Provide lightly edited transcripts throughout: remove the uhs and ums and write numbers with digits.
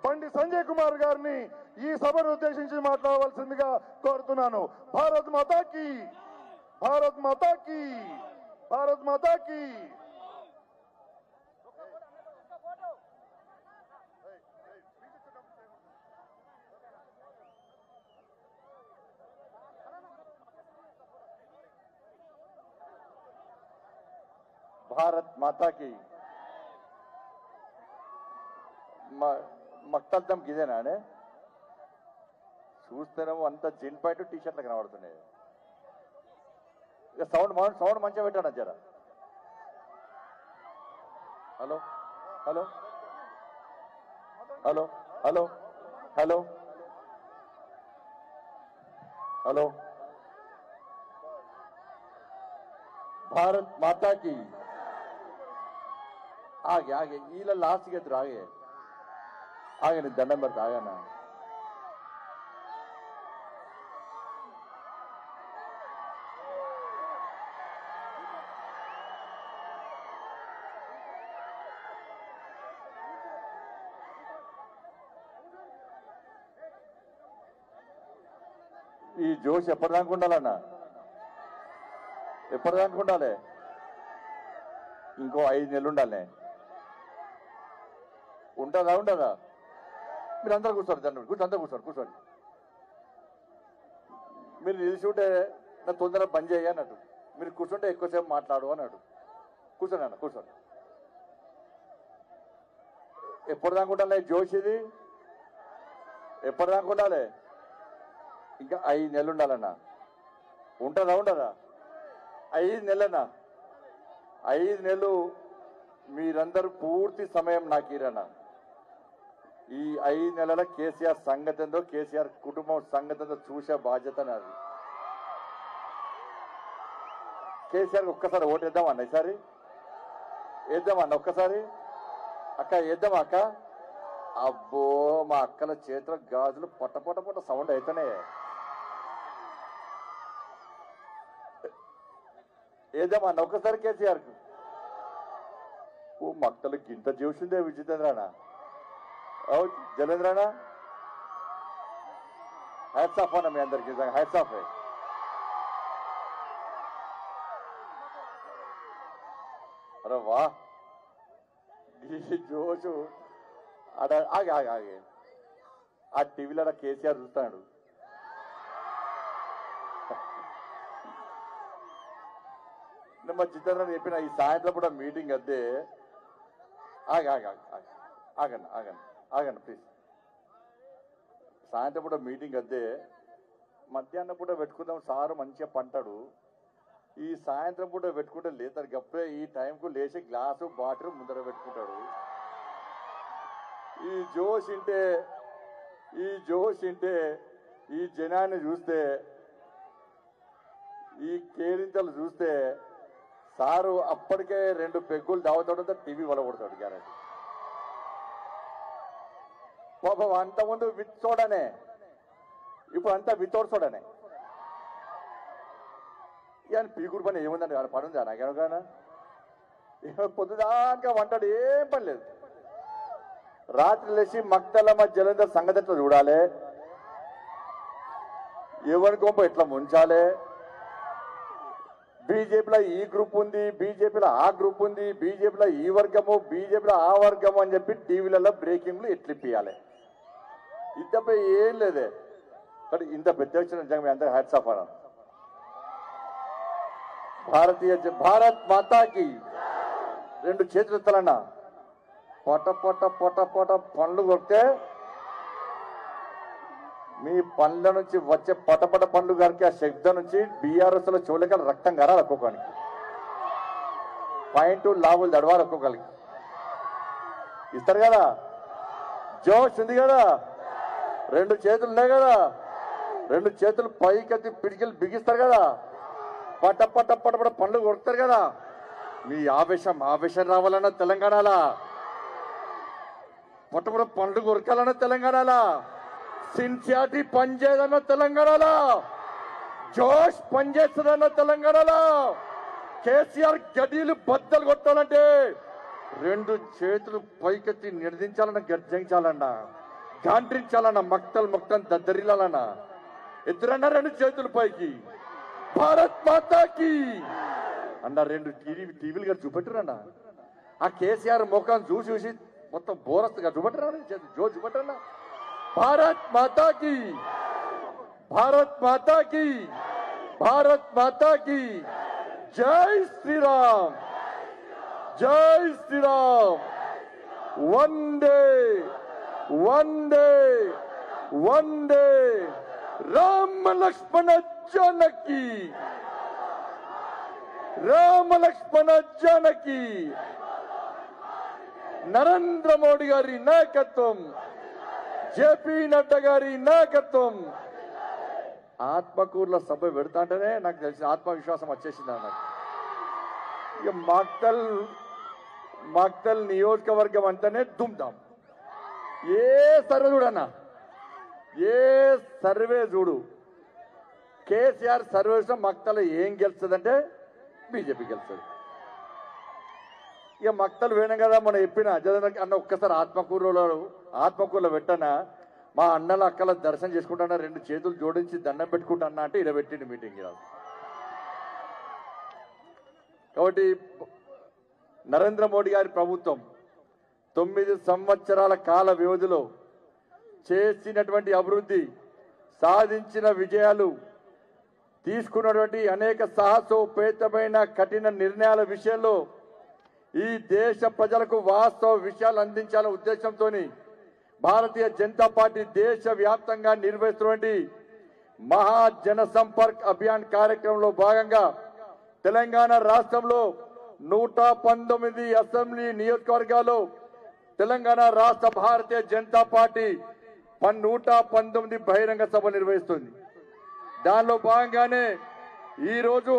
బండి సంజయ్ కుమార్ గారిని ఈ సభను ఉద్దేశించి మాట్లాడవలసిందిగా కోరుతున్నాను. భారత్ మాతాకి, భారత్ మాతాకి, భారత్ మాతాకి. భారత్ మాతాకి. మక్తద్దం ఇదేనా అనే చూస్తేనేమో అంత జిన్ పాయింట్ టీ షర్ట్లు కనబడుతున్నాయి. ఇక సౌండ్ మంచిగా పెట్టాడు జర. Hello hello hello hello hello hello. Bharat మాతాకి. ఆగే ఆగే ఇలా లాస్ట్కి ఎదురు ఆగే ఆగే నీ దండం పెడతా ఆగానా. ఈ జోష్ ఎప్పటిదాకా ఉండాలన్నా, ఎప్పటిదాకా ఉండాలి? ఇంకో 5 నెలలు ఉండాలి. ఉంటుందా ఉండదా? మీరు అందరూ కూర్చోండి, అందరూ కూర్చోండి. మీరు నిలిచి ఉంటే నా తొందరగా పని చేయ అన్నట్టు, మీరు కూర్చుంటే ఎక్కువసేపు మాట్లాడు అన్నాడు. కూర్చోండి అన్న, కూర్చోండి. ఎప్పటిదాకా ఉండాలి జోష్? ఇది ఎప్పటిదాకా ఉండాలి? ఇంకా 5 నెలలు ఉండాలన్నా. ఉంటుందా ఉండదా? 5 నెలలన్నా. 5 నెలలు మీరందరూ పూర్తి సమయం నాకు ఇరన్నా. ఈ 5 నెలల కేసీఆర్ సంగతి ఏందో, కేసీఆర్ కుటుంబం సంగతి ఏందో చూసే బాధ్యత నాది. కేసీఆర్ ఒక్కసారి ఓటు వేద్దామన్నా, ఈసారి వేద్దామన్నా ఒక్కసారి. అక్క వేద్దామా అక్క? అబ్బో మా అక్కల చేతుల గాజులు పొట్ట సౌండ్ అయితేనే. వేద్దామన్నా ఒక్కసారి కేసీఆర్కు. ఓ మక్కలకి ఇంత చూసిందే విజితేంద్రనా, జలేంద్రనా. హ్యాట్స్ ఆఫ్ అన్న మీ అందరికి, హ్యాట్స్ ఆఫ్. అరే వా జోషు. ఆగే ఆగే ఆగే ఆ టీవీలో కేసీఆర్ చూస్తాడు. మా జితేంద్ర చెప్పిన ఈ సాయంత్రం కూడా మీటింగ్ అద్దే. ఆగండి ప్లీజ్. సాయంత్రం కూడా మీటింగ్ అద్దే, మధ్యాహ్నం పూట పెట్టుకుందాం. సారు మంచిగా పంటాడు. ఈ సాయంత్రం పూట పెట్టుకుంటే లేతాడు గప్పే. ఈ టైంకు లేచి గ్లాసు బాటిల్ ముందర పెట్టుకుంటాడు. ఈ జోష్ ఇంటే ఈ జనాన్ని చూస్తే, ఈ కేరింతలు చూస్తే సారు అప్పటికే 2 పెగ్గులు తాగుతాడంతా టీవీ వలగొడతాడు గ్యారెంటీ. పాపం అంతకుముందు విత్ సోడానే, ఇప్పుడు అంతా వితౌట్ సోడానే. ఇక పీకుడు పని ఏముందండి, ఆయన పని ఉందా నాకేమన్నా? పొద్దుదాకా వంటాడు, ఏం పని లేదు. రాత్రి లేచి మక్తలమ్మ జలంధర్ సంగతి ఎట్లా చూడాలి, ఎవరి కొంప ఎట్లా ముంచాలి, బీజేపీలో ఈ గ్రూప్ ఉంది, బీజేపీలో ఆ గ్రూప్ ఉంది, బీజేపీలో ఈ వర్గము, బీజేపీలో ఆ వర్గము అని చెప్పి టీవీలలో బ్రేకింగ్లు ఎట్లిప్పియాలి. ఇది తప్ప ఏం లేదే. కానీ ఇంత ప్రత్యక్ష నిజంగా అందరూ హ్యాట్స్ ఆఫ్ అన్నాను. భారత్ మాతాకి 2 చేతులు ఎత్తాలన్నా. పొట్ట పండ్లు కొడితే మీ పండ్ల నుంచి వచ్చే పటపట పండ్లు గారికి ఆ శబ్దం నుంచి బీఆర్ఎస్ లో చూడలేక రక్తం గారాలి ఒక్కొక్కరికి. పాయింట్ లాభులు దడవాలి ఒక్కొక్కరికి. ఇస్తారు కదా, జోష్ ఉంది కదా, 2 చేతులు ఉన్నాయి కదా, 2 చేతులు పైకెత్తి పిడికిలు బిగిస్తారు కదా, పట పండ్లు కొడతారు కదా. మీ ఆవేశం రావాలన్నా తెలంగాణలా, పట పండ్లు కొరకాలన్నా తెలంగాణలా, సిన్సియారిటీ పనిచేయదన్న తెలంగాణలో, జోష్ పనిచేస్తుందన్న తెలంగాణలో, కేసీఆర్ గడీలు బద్దలు కొట్టాలంటే 2 చేతులు పైకెత్తి నిర్దించాలన్న, గర్జించాలన్నా. గాండ్రించాలన్న మక్తల్ దద్దరిల్లాలన్న ఎదురన్న రెండు చేతుల పైకి భారత్ మాతాకి అన్న రెండు టీవీలు గారు చూపెట్టరన్న ఆ కేసీఆర్ ముఖం చూసి మొత్తం బోరస్గా చూపెట్టరా చూపెట్టరన్న భారత్ మాతాకి భారత్ మాతాకి భారత్ మాతాకి జై శ్రీరామ్ జై శ్రీరామ్ వందే వందే వందే రామ లక్ష్మణ జానకి రామ లక్ష్మణ జానకి నరేంద్ర మోడీ గారి నాయకత్వం జేపీ నడ్డా గారి నాయకత్వం ఆత్మకూరులో సభ పెడతా అంటేనే నాకు తెలిసిన ఆత్మవిశ్వాసం వచ్చేసింది నాకు ఇక మక్తల్ నియోజకవర్గం అంటేనే దుమ్దాం ఏ సర్వే చూడన్నా ఏ సర్వే చూడు కేసీఆర్ సర్వే మక్తల్ ఏం గెలుస్తుందంటే బీజేపీ గెలుస్తుంది ఇక మక్తలు వేణం కదా మనం చెప్పిన అన్న ఒక్కసారి ఆత్మకూరులో పెట్టనా మా అన్నల అక్కల దర్శనం చేసుకుంటానా రెండు చేతులు జోడించి దండం పెట్టుకుంటానా అంటే ఇలా పెట్టిండు మీటింగ్ కాబట్టి నరేంద్ర మోడీ గారి ప్రభుత్వం 9 సంవత్సరాల కాల వ్యవధిలో చేసినటువంటి అభివృద్ధి సాధించిన విజయాలు తీసుకున్నటువంటి అనేక సాహసోపేతమైన కఠిన నిర్ణయాల విషయంలో ఈ దేశ ప్రజలకు వాస్తవ విషయాలు అందించాలనే ఉద్దేశంతో భారతీయ జనతా పార్టీ దేశవ్యాప్తంగా నిర్వహిస్తున్నటువంటి మహా జన సంపర్క్ అభియాన్ కార్యక్రమంలో భాగంగా తెలంగాణ రాష్ట్రంలో 119 అసెంబ్లీ నియోజకవర్గాల్లో తెలంగాణ రాష్ట్ర భారతీయ జనతా పార్టీ 119 బహిరంగ సభ నిర్వహిస్తుంది. దానిలో భాగంగానే ఈరోజు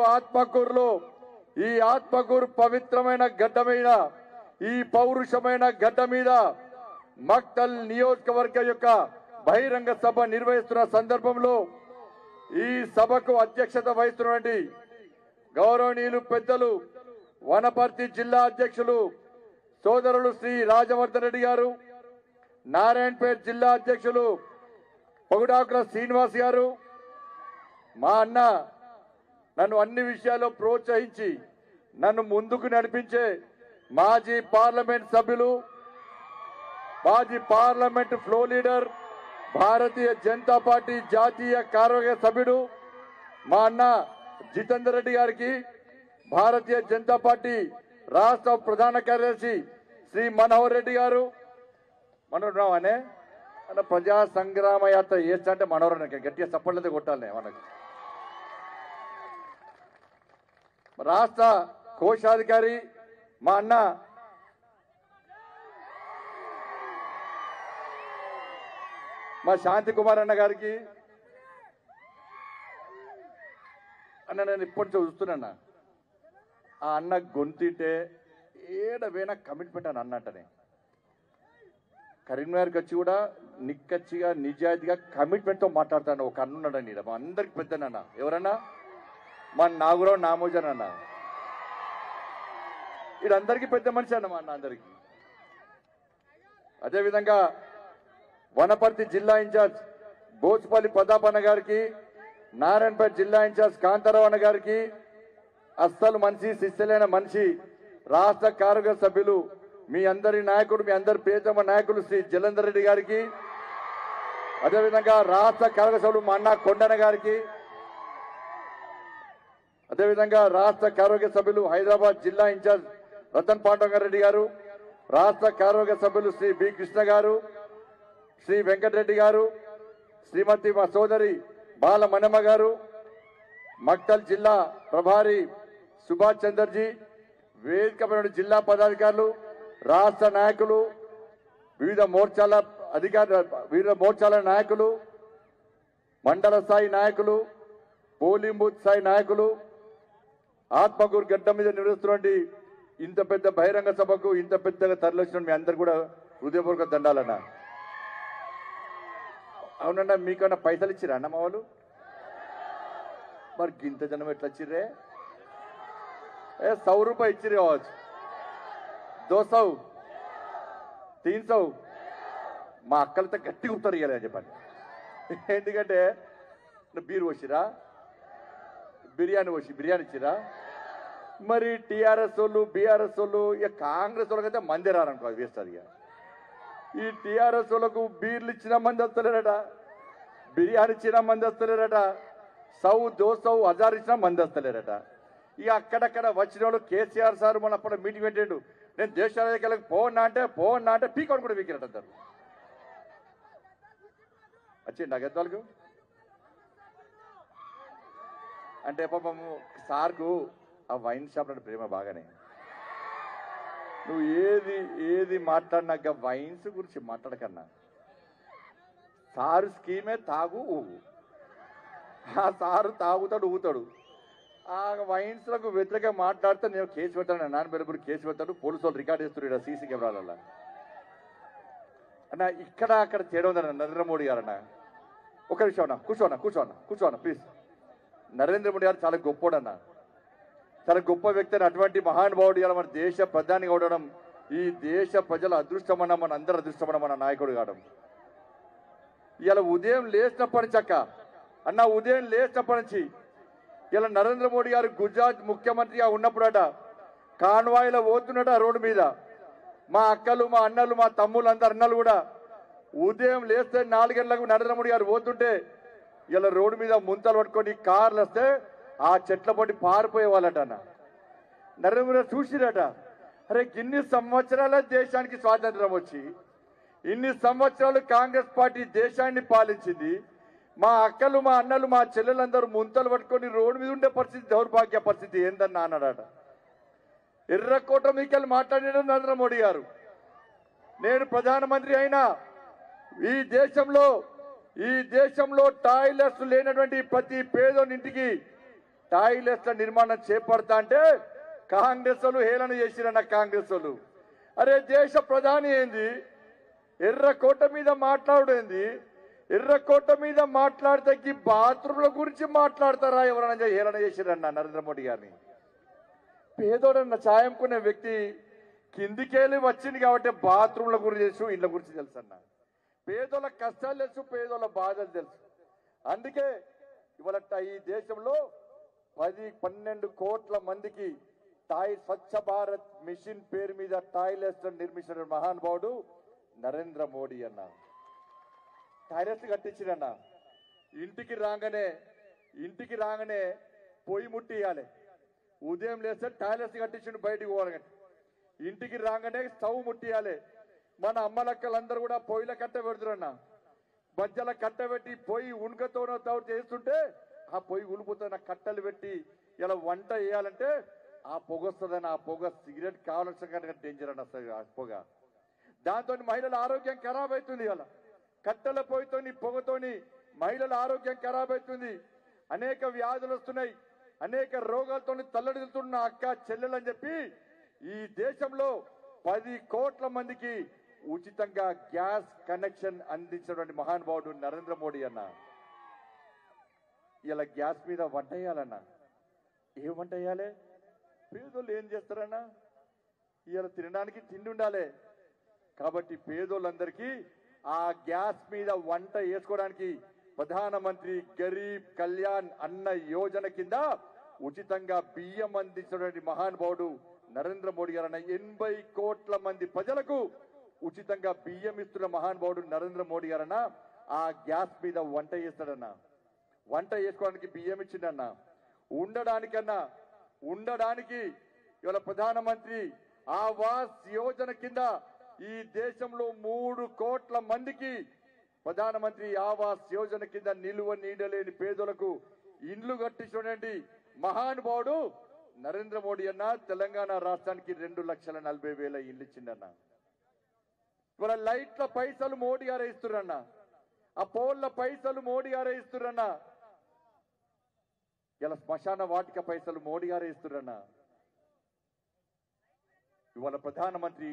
ఆత్మకూరు పవిత్రమైన గడ్డ మీద ఈ పౌరుషమైన గడ్డ మీద మక్తల్ నియోజకవర్గ యొక్క బహిరంగ సభ నిర్వహిస్తున్న సందర్భంలో ఈ సభకు అధ్యక్షత వహిస్తున్నటువంటి గౌరవనీయులు పెద్దలు వనపర్తి జిల్లా అధ్యక్షులు సోదరులు శ్రీ రాజవర్ధన్ రెడ్డి గారు, నారాయణపేట జిల్లా అధ్యక్షులు పొగుడాకుల శ్రీనివాస్ గారు, మా అన్న నన్ను అన్ని విషయాల్లో ప్రోత్సహించి నన్ను ముందుకు నడిపించే మాజీ పార్లమెంట్ సభ్యులు, మాజీ పార్లమెంట్ ఫ్లో లీడర్, భారతీయ జనతా పార్టీ జాతీయ కార్యవర్గ సభ్యుడు మా అన్న జితేందర్ రెడ్డి గారికి, భారతీయ జనతా పార్టీ రాష్ట్ర ప్రధాన కార్యదర్శి శ్రీ మనోహర్ రెడ్డి గారు, మనోహర్ అనే అన్న ప్రజా సంగ్రామ యాత్ర చేస్తా అంటే మనోహర్ గట్టిగా సపోర్ట్లతో కొట్టాలి. మనకు రాష్ట్ర కోశాధికారి మా అన్న మా శాంతి కుమార్ అన్న గారికి, అన్న నేను ఇప్పటి చూస్తున్నా ఆ అన్న గొంతింటే ఏడవేనా కమిట్మెంట్ అని అన్నట్టనే కరీంనగర్కి వచ్చి కూడా నిక్కచ్చిగా నిజాయితీగా కమిట్మెంట్తో మాట్లాడతాను. ఒక అన్నున్నాడని మా అందరికి పెద్దనన్న ఎవరన్నా మా నాగురావు నామోజన్ అన్న, వీళ్ళందరికీ పెద్ద మనిషి అన్న మా అన్న అందరికీ. అదేవిధంగా వనపర్తి జిల్లా ఇన్ఛార్జ్ బోచుపల్లి ప్రతాపన్న గారికి, నారాయణపేట జిల్లా ఇన్ఛార్జ్ కాంతారావు అన్న గారికి, అస్సలు మనిషి శిస్సులైన మనిషి రాష్ట్ర కార్యవర్గ సభ్యులు మీ అందరి నాయకుడు, మీ అందరి ప్రియతమ నాయకులు శ్రీ జలంధర్ రెడ్డి గారికి, అదేవిధంగా రాష్ట్ర కార్యవర్గ సభ్యులు మా అన్న కొండన గారికి, అదేవిధంగా రాష్ట్ర కార్యవర్గ సభ్యులు హైదరాబాద్ జిల్లా ఇన్ఛార్జ్ రతన్ పాండవంగారెడ్డి గారు, రాష్ట్ర కార్యవర్గ సభ్యులు శ్రీ బి కృష్ణ గారు, శ్రీ వెంకటరెడ్డి గారు, శ్రీమతి మా సోదరి బాల మనమ్మ గారు, మక్తల్ జిల్లా ప్రభారి సుభాష్ చందర్జీ, వేదికపై జిల్లా పదాధికారులు, రాష్ట్ర నాయకులు, వివిధ మోర్చాల నాయకులు, మండల స్థాయి నాయకులు, పోలింగ్ బూత్ స్థాయి నాయకులు, ఆత్మకూరు గడ్డ మీద నిర్వహిస్తున్నటువంటి ఇంత పెద్ద బహిరంగ సభకు ఇంత పెద్దగా తరలించిన మీ అందరు కూడా హృదయపూర్వక దండాలన్న. అవునన్నా, మీకన్నా పైసలు ఇచ్చిరా అన్న మా వాళ్ళు? మరి గింత జనం ఎట్లా వచ్చిర్రే? 100 రూపాయలు ఇచ్చిరు కావచ్చు, 200, 300, మా అక్కలతో గట్టిగా ఉత్తరు ఇవ్వాలి అని చెప్పండి. ఎందుకంటే బీరు వచ్చిరా, బిర్యానీ ఇచ్చిరా. మరి టీఆర్ఎస్ వాళ్ళు బీఆర్ఎస్ వాళ్ళు ఇక కాంగ్రెస్ వాళ్ళకైతే మంది రారనుకో, అది వేస్తారు. ఇక ఈ టీఆర్ఎస్ వాళ్ళకు బీర్లు ఇచ్చిన మంది వస్తలేరట, బిర్యానీ ఇచ్చిన మంది వస్తలేరట, దోసౌ హజార్ ఇచ్చిన మంది వస్తలేరట. ఇక అక్కడక్కడ వచ్చిన వాళ్ళు కేసీఆర్ సార్ మన అప్పుడు మీటింగ్ పెట్టాడు, నేను దేశాలకి పోన్నా అంటే పీకొని కూడా వీకిరట అంటారు. వచ్చిండి నాకు ఎంతవరకు అంటే పాపము సార్కు ఆ వైన్ షాప్ అంటే ప్రేమ బాగానే. నువ్వు ఏది మాట్లాడినాక వైన్స్ గురించి మాట్లాడకన్నా, సారు స్కీమే తాగు ఊగు. ఆ సారు తాగుతాడు ఊగుతాడు. ఆ వైన్స్లకు వ్యతిరేకంగా మాట్లాడితే నేను కేసు పెట్టాను, నాన్న బెరుగురు కేసు పెట్టాడు, పోలీసు వాళ్ళు రికార్డ్ చేస్తున్నారు సీసీ కెమెరాలలో. అన్న ఇక్కడ అక్కడ తేడా ఉందన్న నరేంద్ర మోడీ గారు. అన్న ఒక విషయం అన్న, కూర్చోన్న ప్లీజ్. నరేంద్ర మోడీ గారు చాలా గొప్పోడన్న, చాలా గొప్ప వ్యక్తి అని. అటువంటి మహానుభావుడు ఇలా మన దేశ ప్రధానిగా ఉండడం, ఈ దేశ ప్రజల అదృష్టమన్న, మన అందరి అదృష్టమన్న మన నాయకుడు కావడం. ఇలా ఉదయం లేచినప్పటి నుంచి ఉదయం లేచినప్పటి నుంచి ఇలా నరేంద్ర మోడీ గారు గుజరాత్ ముఖ్యమంత్రిగా ఉన్నప్పుడట కాన్వాయిలో పోతున్నట రోడ్డు మీద. మా అక్కలు, మా అన్నలు, మా తమ్ముళ్ళు అందరు అన్నలు కూడా ఉదయం లేస్తే 4 గంటలకు నరేంద్ర మోడీ గారు పోతుంటే ఇలా రోడ్డు మీద ముంతలు పట్టుకొని కార్లు వస్తే ఆ చెట్ల పట్టి పారిపోయే వాళ్ళట. అన్న నరేంద్ర మోడీ చూసిరట, అరే ఇన్ని సంవత్సరాల దేశానికి స్వాతంత్రం వచ్చి, ఇన్ని సంవత్సరాలు కాంగ్రెస్ పార్టీ దేశాన్ని పాలించింది, మా అక్కలు, మా అన్నలు, మా చెల్లెలందరూ ముంతలు పట్టుకొని రోడ్డు మీద ఉండే పరిస్థితి, దౌర్భాగ్య పరిస్థితి ఏందన్నా అన్నాడట. ఎర్రకోట మీకెళ్ళి మాట్లాడిన నరేంద్ర మోడీ గారు, నేను ప్రధానమంత్రి అయినా ఈ దేశంలో టాయిలెట్స్ లేనటువంటి ప్రతి పేదోనింటికి టాయిలెట్ల నిర్మాణం చేపడతా అంటే కాంగ్రెస్ వాళ్ళు హేళన చేసిరన్న. కాంగ్రెస్ వాళ్ళు అరే దేశ ప్రధాని ఏంది, ఎర్రకోట మీద మాట్లాడేంది, ఎర్రకోట మీద మాట్లాడితే బాత్రూంల గురించి మాట్లాడతారా ఎవరన్నా హేళన చేసిరన్న నరేంద్ర మోడీ గారిని. పేదోడన్న ఛాయంకునే వ్యక్తి కిందికెళ్ళి వచ్చింది కాబట్టి బాత్రూంల గురించి తెలుసు, ఇళ్ళ గురించి తెలుసు అన్న. పేదోళ్ళ కష్టాలు తెలుసు, పేదోళ్ళ బాధలు తెలుసు. అందుకే ఇవాళ ఈ దేశంలో 10-12 కోట్ల మందికి స్వచ్ఛ భారత్ మిషన్ పేరు మీద టాయిలెట్స్ నిర్మించిన మహానుభావుడు నరేంద్ర మోడీ అన్న. టాయిలెట్స్ కట్టించిరన్న. ఇంటికి రాగానే పొయ్యి ముట్టియాలి. ఉదయం లేస్తే టాయిలెట్స్ కట్టించిండు, బయటికి పోవాలి. ఇంటికి రాగానే స్టవ్ ముట్టియాలి. మన అమ్మలక్కలందరూ కూడా పొయ్యిల కట్ట పెడుతురన్న. మధ్యలో కట్ట పెట్టి పొయ్యి ఉణుకతోనో తోడు చేస్తుంటే ఆ పొయ్యి ఉలిపోతున్న కట్టలు పెట్టి ఇలా వంట వేయాలంటే ఆ పొగ వస్తుందని, ఆ పొగ సిగరెట్ కావాల్సిన డేంజర్ అని వస్తుంది ఆ పొగ. దాంతో మహిళల ఆరోగ్యం ఖరాబ్ అవుతుంది. ఇలా కట్టెల పొయ్యితోని పొగతోని మహిళల ఆరోగ్యం ఖరాబ్ అవుతుంది. అనేక వ్యాధులు వస్తున్నాయి, అనేక రోగాలతో తల్లడిల్లుతున్న అక్క చెల్లెలని చెప్పి ఈ దేశంలో 10 కోట్ల మందికి ఉచితంగా గ్యాస్ కనెక్షన్ అందించినటువంటి మహానుభావుడు నరేంద్ర మోడీ అన్న. ఇలా గ్యాస్ మీద వంట వేయాలన్న. ఏం వంట వేయాలి? పేదోళ్ళు ఏం చేస్తారన్నా? ఇలా తినడానికి తిండి ఉండాలి. కాబట్టి పేదోళ్ళందరికీ ఆ గ్యాస్ మీద వంట వేసుకోవడానికి ప్రధానమంత్రి గరీబ్ కళ్యాణ్ అన్న యోజన కింద ఉచితంగా బియ్యం అందించినటువంటి మహానుభావుడు నరేంద్ర మోడీ గారు అన్న. 80 కోట్ల మంది ప్రజలకు ఉచితంగా బియ్యం ఇస్తున్న మహానుభావుడు నరేంద్ర మోడీ గారన్న. ఆ గ్యాస్ మీద వంట చేస్తాడన్న. వంట చేసుకోవడానికి బియ్యం ఇచ్చిండన్న. ఉండడానికి ఇవాళ ప్రధానమంత్రి ఆవాస్ యోజన కింద ఈ దేశంలో 3 కోట్ల మందికి ప్రధానమంత్రి ఆవాస్ యోజన కింద నిలువ నీడలేని పేదలకు ఇండ్లు కట్టించినటువంటి మహానుభావుడు నరేంద్ర మోడీ అన్న. తెలంగాణ రాష్ట్రానికి 2,40,000 ఇండ్లు ఇచ్చిండన్న. ఇవాళ లైట్ల పైసలు మోడీ గారే ఇస్తురన్న. ఆ పోల్ల పైసలు మోడీ గారే ఇస్తురన్న. ఇలా శ్మశాన వాటిక పైసలు మోడీ గారే ఇస్తురన్న. ఇవాళ ప్రధానమంత్రి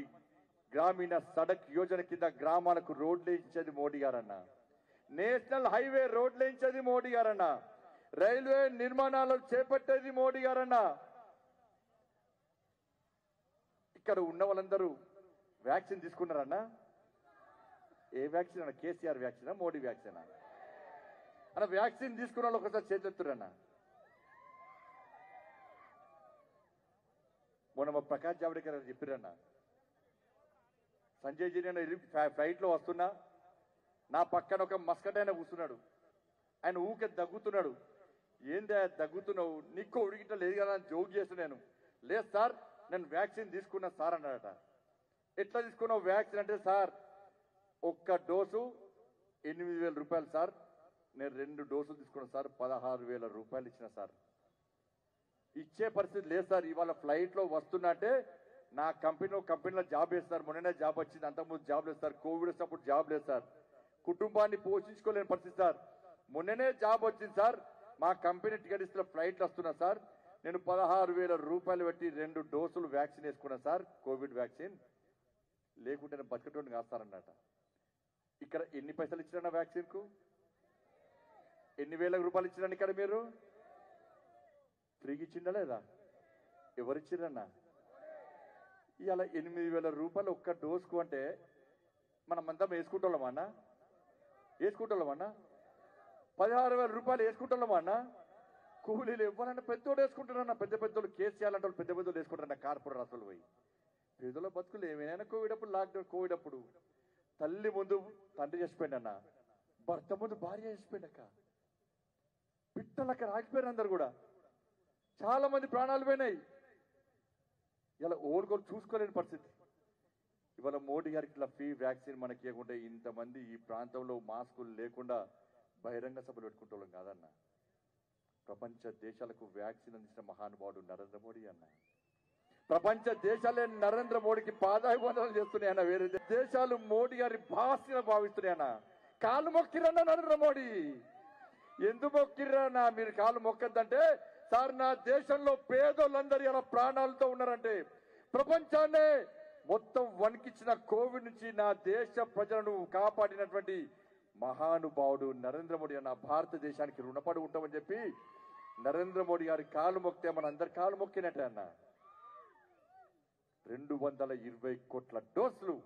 గ్రామీణ సడక్ యోజన కింద గ్రామాలకు రోడ్లు వేయించేది మోడీ గారన్న. నేషనల్ హైవే రోడ్లు వేయించేది మోడీ గారన్న. రైల్వే నిర్మాణాలు చేపట్టేది మోడీ గారన్న. ఇక్కడ ఉన్న వాళ్ళందరూ వ్యాక్సిన్ తీసుకున్నారన్నా? ఏ వ్యాక్సిన్ అన్న? కేసీఆర్ వ్యాక్సినా మోడీ వ్యాక్సినా అన్న? వ్యాక్సిన్ తీసుకున్న వాళ్ళు ఒకసారి చేతులెత్తురన్న. మొన్న మా ప్రకాష్ జావడేకర్ గారు చెప్పిరన్న, సంజయ్ జీ నేను వెళ్ళి ఫ్లైట్లో వస్తున్నా, నా పక్కన ఒక మస్కట్ ఆయన కూర్చున్నాడు, ఆయన ఊకే దగ్గుతున్నాడు. ఏందా దగ్గుతున్నావు, నీకు ఉడిగిట లేదు కదా అని జోక్ చేస్తున్నాను. లేదు సార్ నేను వ్యాక్సిన్ తీసుకున్నా సార్ అన్నాడట. ఎట్లా తీసుకున్నావు వ్యాక్సిన్ అంటే, సార్ ఒక్క డోసు 8,000 రూపాయలు సార్, నేను 2 డోసులు తీసుకున్నా సార్ 16,000 రూపాయలు ఇచ్చిన సార్. ఇచ్చే పరిస్థితి లేదు సార్, ఇవాళ ఫ్లైట్లో వస్తున్నా అంటే నా కంపెనీలో జాబ్ వేస్తారు, మొన్ననే జాబ్ వచ్చింది, అంతకుముందు జాబ్ లేదు సార్, కోవిడ్ వచ్చినప్పుడు జాబ్ లేదు సార్, కుటుంబాన్ని పోషించుకోలేని పరిస్థితి సార్, మొన్ననే జాబ్ వచ్చింది సార్, మా కంపెనీ టికెట్ ఇస్తే ఫ్లైట్లో వస్తున్నా సార్, నేను 16,000 రూపాయలు పెట్టి 2 డోసులు వ్యాక్సిన్ వేసుకున్నా సార్, కోవిడ్ వ్యాక్సిన్, లేకుంటే నేను బతికటోని కాస్తారన్నట. ఇక్కడ ఎన్ని పైసలు ఇచ్చిరన్న వ్యాక్సిన్కు? ఎన్ని వేల రూపాయలు ఇచ్చిరండి? ఇక్కడ మీరు ఫ్రీకి ఇచ్చిందా లేదా? ఎవరిచ్చిరన్నా? ఇవాళ 8,000 రూపాయలు ఒక్క డోసుకు అంటే మనమంతా వేసుకుంటామన్నా? 16,000 రూపాయలు వేసుకుంటామన్నా? కూలీలు ఇవ్వాలన్నా పెద్దోడు వేసుకుంటారన్న, పెద్దోళ్ళు కేసీఆర్ అంటే వాళ్ళు పెద్దోళ్ళు వేసుకుంటారన్న, కార్పొరేట్ రాష్ట్రాలు పోయి. పేదల బతుకులు ఏమైనా కోవిడ్ అప్పుడు, లాక్డౌన్ కోవిడ్ అప్పుడు తల్లి ముందు తండ్రి చచ్చిపోయిందన్న, భర్త ముందు భార్య చచ్చిపోయిందక్క, పిట్టలక్క రాగిపోయారు అందరు కూడా, చాలా మంది ప్రాణాలు పోయినాయి. ఇలా ఓడుకోలు చూసుకోలేని పరిస్థితి. ఇవాళ మోడీ గారికి ఇట్లా ఫ్రీ వ్యాక్సిన్ మనకి ఇవ్వకుంటే ఇంతమంది ఈ ప్రాంతంలో మాస్కులు లేకుండా బహిరంగ సభలు పెట్టుకుంటాం కాదన్న. ప్రపంచ దేశాలకు వ్యాక్సిన్ అందించిన మహానుభావుడు నరేంద్ర మోడీ అన్న. ప్రపంచ దేశాలే నరేంద్ర మోడీకి పాదాభివందనలు చేస్తున్నాయన్న. వేరే దేశాలు మోడీ గారి భాషను భావిస్తున్నాయన్న. కాలు మొక్కిరన్న నరేంద్ర మోడీ. ఎందుకు మొక్కిరన్నా? మీరు కాలు మొక్కద్దంటే, సార్ నా దేశంలో పేదోళ్ళందరూ ఇలా ప్రాణాలతో ఉన్నారంటే, ప్రపంచాన్నే మొత్తం వణికించిన కోవిడ్ నుంచి నా దేశ ప్రజలను కాపాడినటువంటి మహానుభావుడు నరేంద్ర మోడీ అన్న. భారతదేశానికి రుణపడి ఉంటామని చెప్పి నరేంద్ర మోడీ గారి కాలు మొక్కితే మన అందరి కాలు మొక్కినట్టే అన్న. 220 కోట్ల డోసులు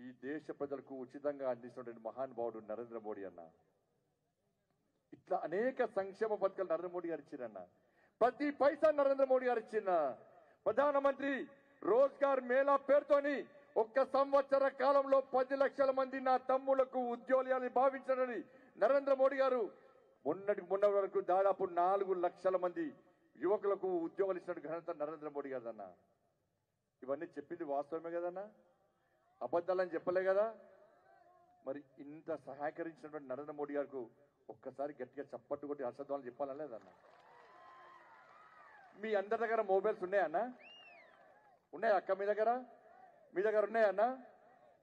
ఈ దేశ ప్రజలకు ఉచితంగా అందిస్తున్నటువంటి మహానుభావుడు నరేంద్ర మోడీ అన్న. ఇట్లా అనేక సంక్షేమ పథకాలు నరేంద్ర మోడీ గారు ఇచ్చిందన్న. ప్రతి పైసా నరేంద్ర మోడీ గారు ఇచ్చిన. ప్రధానమంత్రి రోజ్గార్ మేళా పేరుతోని ఒక్క సంవత్సర కాలంలో 10 లక్షల మంది నా తమ్ముళ్లకు ఉద్యోగాలు భావించారని నరేంద్ర మోడీ గారు మొన్న వరకు దాదాపు 4 లక్షల మంది యువకులకు ఉద్యోగాలు ఇచ్చినట్టు ఘనత నరేంద్ర మోడీ గారిదన్న. ఇవన్నీ చెప్పింది వాస్తవమే కదన్నా, అబద్ధాలని చెప్పలే కదా. మరి ఇంత సహకరించినటువంటి నరేంద్ర మోడీ గారికి ఒక్కసారి గట్టిగా చప్పట్టు కొట్టి హర్షధ్వానం చెప్పాలని లేదన్నా. మీ అందరి దగ్గర మొబైల్స్ ఉన్నాయన్నా? ఉన్నాయా అక్క? మీ దగ్గర ఉన్నాయన్నా?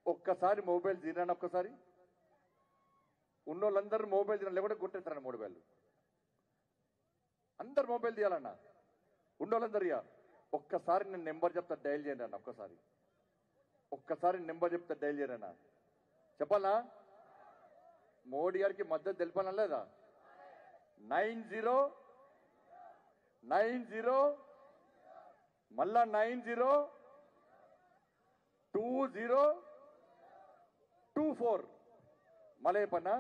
ఒక్కసారి మొబైల్ తినన్నా, ఒక్కసారి ఉన్నోళ్ళందరూ మొబైల్ తిన, లేకుంటే కొట్టేస్తారన్న మొబైల్. అందరు మొబైల్ తీయాలన్నా, ఉన్నోళ్ళందరూ. ఒక్కసారి నేను నెంబర్ చెప్తా, డైల్ చేయండి అన్న. ఒక్కసారి నెంబర్ చెప్తా, డైల్ చేయండి అన్న. చెప్పాలా? మోడీ గారికి మద్దతు తెలిపాలా లేదా? 90 మళ్ళా 902024 మళ్ళీ చెప్పన్నా.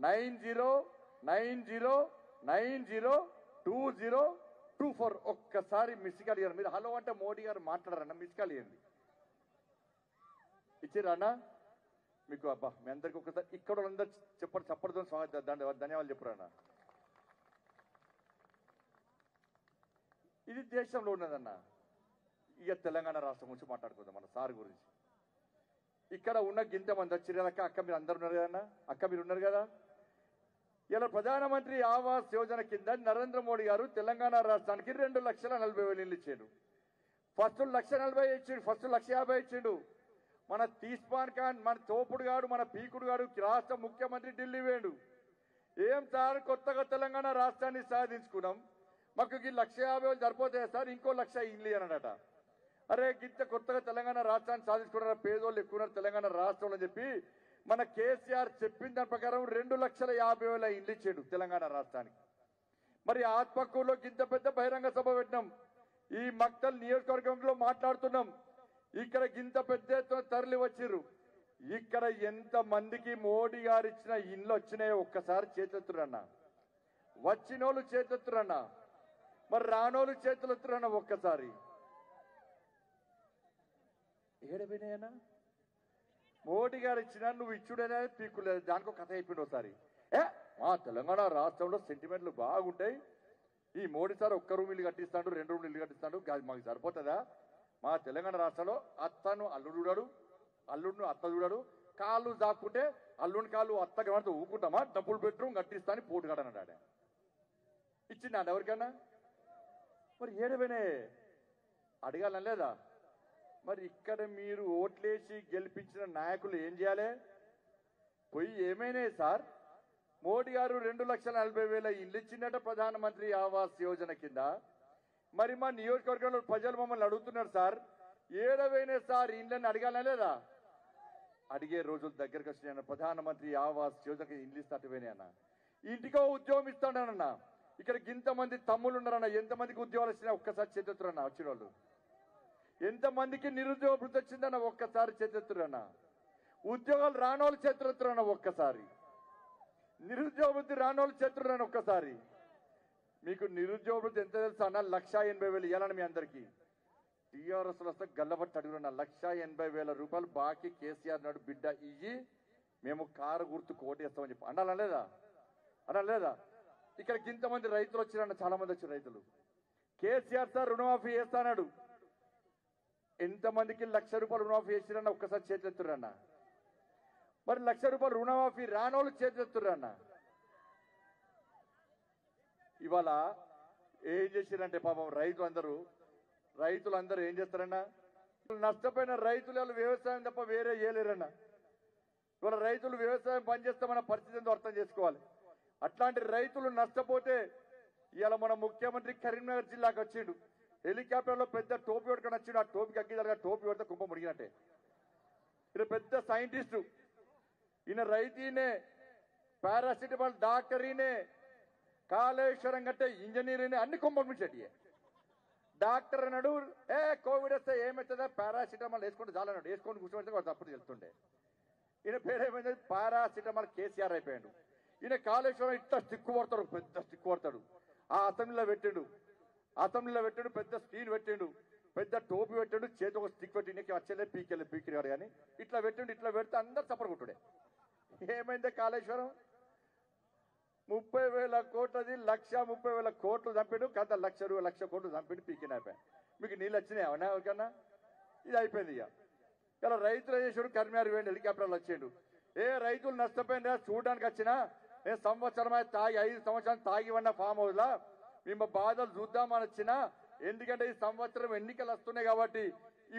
902024 ఒక్కసారి మిస్ కాల్ ఇవ్వండి. మీరు హలో అంటే మోడీ గారు మాట్లాడారన్న, మిస్ కాల్ ఇవ్వండి. ఇచ్చిరా అన్న? మీకు అబ్బా మీ అందరికి ఒకసారి ఇక్కడ వాళ్ళందరూ చప్పటితో ధన్యవాదాలు చెప్పురన్న. ఇది దేశంలో ఉన్నదన్న. ఇక తెలంగాణ రాష్ట్రం గురించి మాట్లాడుకుందాం, మన సార్ గురించి. ఇక్కడ ఉన్న గింతమంది వచ్చిరు కదా అక్క, మీరు అందరు ఉన్నారు కదన్నా? అక్క మీరు ఉన్నారు కదా. ఇలా ప్రధానమంత్రి ఆవాస్ యోజన కింద నరేంద్ర మోడీ గారు తెలంగాణ రాష్ట్రానికి 2,40,40,000 ఇల్లు ఇచ్చాడు. ఫస్ట్ 1,40,000 ఇచ్చిండు, ఫస్ట్ 1,50,000 ఇచ్చిండు. మన తీస్మాన్ ఖాన్, మన తోపుడుగాడు, మన పీకుడుగాడు రాష్ట్ర ముఖ్యమంత్రి ఢిల్లీ వేడు. ఏం సార్ కొత్తగా తెలంగాణ రాష్ట్రాన్ని సాధించుకున్నాం, మాకు ఈ 1,50,000 సరిపోతాయి సార్, ఇంకో 1,00,000 ఇల్లు అన్నాడట. అరే గింత కొత్తగా తెలంగాణ రాష్ట్రాన్ని సాధించుకున్నారా, పేదోళ్ళు ఎక్కున్నారు తెలంగాణ రాష్ట్రంలో అని చెప్పి మన కేసీఆర్ చెప్పిన దాని ప్రకారం 2,50,000 ఇల్లు ఇచ్చాడు తెలంగాణ రాష్ట్రానికి. మరి ఆత్మకూరులో గింత పెద్ద బహిరంగ సభ పెట్టినాం, ఈ మక్తల్ నియోజకవర్గంలో మాట్లాడుతున్నాం. ఇక్కడ గింత పెద్ద ఎత్తున తరలి వచ్చిర్రు. ఇక్కడ ఎంత మందికి మోడీ గారు ఇచ్చిన ఇండ్లు వచ్చినాయో ఒక్కసారి చేతులెత్తురన్నా. వచ్చినోళ్ళు చేతులెత్తురన్నా. మరి రానోళ్ళు చేతులెత్తురన్నా. ఒక్కసారి ఏడవినాయనా మోడీ గారు ఇచ్చిన నువ్వు ఇచ్చుడనేది పీక్కులేదు. దానికో కథ అయిపోయింది. ఒకసారి మా తెలంగాణ రాష్ట్రంలో సెంటిమెంట్లు బాగుంటాయి, ఈ మోడీ సార్ ఒక్క రూమ్ ఇల్లు కట్టిస్తాడు, 2 రూమ్లు ఇల్లు కట్టిస్తాడు, మాకు సరిపోతుందా? మా తెలంగాణ రాష్ట్రంలో అత్తను అల్లుడు చూడాడు, అల్లుడిని అత్త చూడాడు, కాళ్ళు దాక్కుంటే అల్లుని కాళ్ళు అత్త గమనితో ఊకుంటామా? డబుల్ బెడ్రూమ్ కట్టిస్తా అని పోటుగాడన్నాడు. ఇచ్చిందా ఎవరికన్నా? మరి ఏడవనే అడగాలని లేదా? మరి ఇక్కడ మీరు ఓట్లేసి గెలిపించిన నాయకులు ఏం చేయాలి? పోయి ఏమైనాయి సార్? మోడీ గారు 2,40,000 ఇల్లు ఇచ్చిందట ప్రధానమంత్రి ఆవాస్ యోజన కింద. మరి మా నియోజకవర్గంలో ప్రజలు మమ్మల్ని అడుగుతున్నారు సార్, ఏడవైనా సార్ ఇండ్లని అడగాలని లేదా? అడిగే రోజులు దగ్గరకు వచ్చినాయన్న. ప్రధానమంత్రి ఆవాస్ యోజనకి ఇండ్లు ఇస్తాటుపోయినాయి అన్న. ఇంటికో ఉద్యోగం ఇస్తాడనన్నా. ఇక్కడ ఇంతమంది తమ్ముళ్ళు ఉన్నారన్న. ఎంతమందికి ఉద్యోగాలు వచ్చినా ఒక్కసారి చేతురన్న. వచ్చిన వాళ్ళు ఎంతమందికి నిరుద్యోగ వృత్తి వచ్చిందన్న ఒక్కసారి చేతురన్న. ఉద్యోగాలు రానోళ్ళు చేతురన్న. ఒక్కసారి నిరుద్యోగ వృత్తి రానోళ్ళు చేతురన్న. ఒక్కసారి మీకు నిరుద్యోగ వృత్తి ఎంత తెలుసు అన్న? 1,80,000 ఇవ్వాలని మీ అందరికీ. టీఆర్ఎస్ వస్తే గల్లబట్టి అడుగుతున్నా. 1,80,000 రూపాయలు బాకీ కేసీఆర్ నాడు బిడ్డ ఇయ్యి మేము కారు గుర్తుకు ఓటేస్తామని చెప్పి అనాలా లేదా? అనాలా లేదా? ఇక్కడ ఇంతమంది రైతులు వచ్చిరన్న. చాలా మంది వచ్చారు రైతులు. కేసీఆర్ సార్ రుణమాఫీ చేస్తాడు. ఎంతమందికి 1,00,000 రూపాయలు రుణమాఫీ చేసిరన్న? ఒక్కసారి చేతులెత్తురన్న. మరి 1,00,000 రూపాయలు రుణమాఫీ రానోళ్ళు చేతులెత్తురన్న. ఇవాళ ఏం చేసిరంటే పాపం రైతులందరూ ఏం చేస్తారన్నా? నష్టపోయిన రైతులు వాళ్ళు వ్యవసాయం తప్ప వేరే చేయలేరన్నా. ఇవాళ రైతులు వ్యవసాయం పనిచేస్తామన్న పరిస్థితి ఎంతో అర్థం చేసుకోవాలి. అట్లాంటి రైతులు నష్టపోతే ఇవాళ మన ముఖ్యమంత్రి కరీంనగర్ జిల్లాకు వచ్చిండు. హెలికాప్టర్లో పెద్ద టోపీ పెట్టుకొని వచ్చిండు. ఆ టోపీకి అగ్గిదారుగా టోపీ పెడితే కుంప ముడిగినట్టే. ఈయన పెద్ద సైంటిస్టు, ఈయన రైతీనే, పారాసిటమాల్ డాక్టరీనే, కాళేశ్వరం కట్టే ఇంజనీర్నే, అన్ని కుంప ముడిచేటి. డాక్టర్ అన్నాడు, కోవిడ్ వస్తే ఏమవుతుందా? పారాసిటమాల్ వేసుకుంటే చాలన్నాడు. వేసుకొని కూర్చోబెడితే వాడు తప్పుడు తెలుస్తుండే. ఈయన పేరేమైంది? పారాసిటమాల్ కేసీఆర్ అయిపోయాడు. ఈయన కాళేశ్వరం ఇట్లా స్టిక్కు పడతాడు, పెద్ద స్టిక్కు పడతాడు. ఆ అసెంబ్లీలో పెట్టిండు, పెద్ద స్క్రీన్ పెట్టిండు, పెద్ద టోపీ పెట్టిండు, చేతి ఒక స్టిక్ పెట్టి వచ్చేలే పీకిరాడు. కానీ ఇట్లా పెడితే అందరు చప్పరగొట్టుడే. ఏమైందే? కాళేశ్వరం 30,000 కోట్లది 1,30,000 కోట్లు చంపాడు. కథ 1,00,000 కోట్లు చంపాడు, పీకినాపా. మీకు నీళ్ళు వచ్చినాయి అవునా ఎవరికన్నా? ఇది అయిపోయింది. ఇలా రైతులు చేసాడు. కరీంనగర్ వేయండి, హెలికాప్టర్లు వచ్చాడు. రైతులు నష్టపోయినా చూడడానికి వచ్చినా, నేను సంవత్సరమే తాగి 5 సంవత్సరాలు తాగి ఉన్న ఫామ్ హౌస్ లా మేము బాధలు చూద్దామని వచ్చినా. ఎందుకంటే ఈ సంవత్సరం ఎన్నికలు వస్తున్నాయి కాబట్టి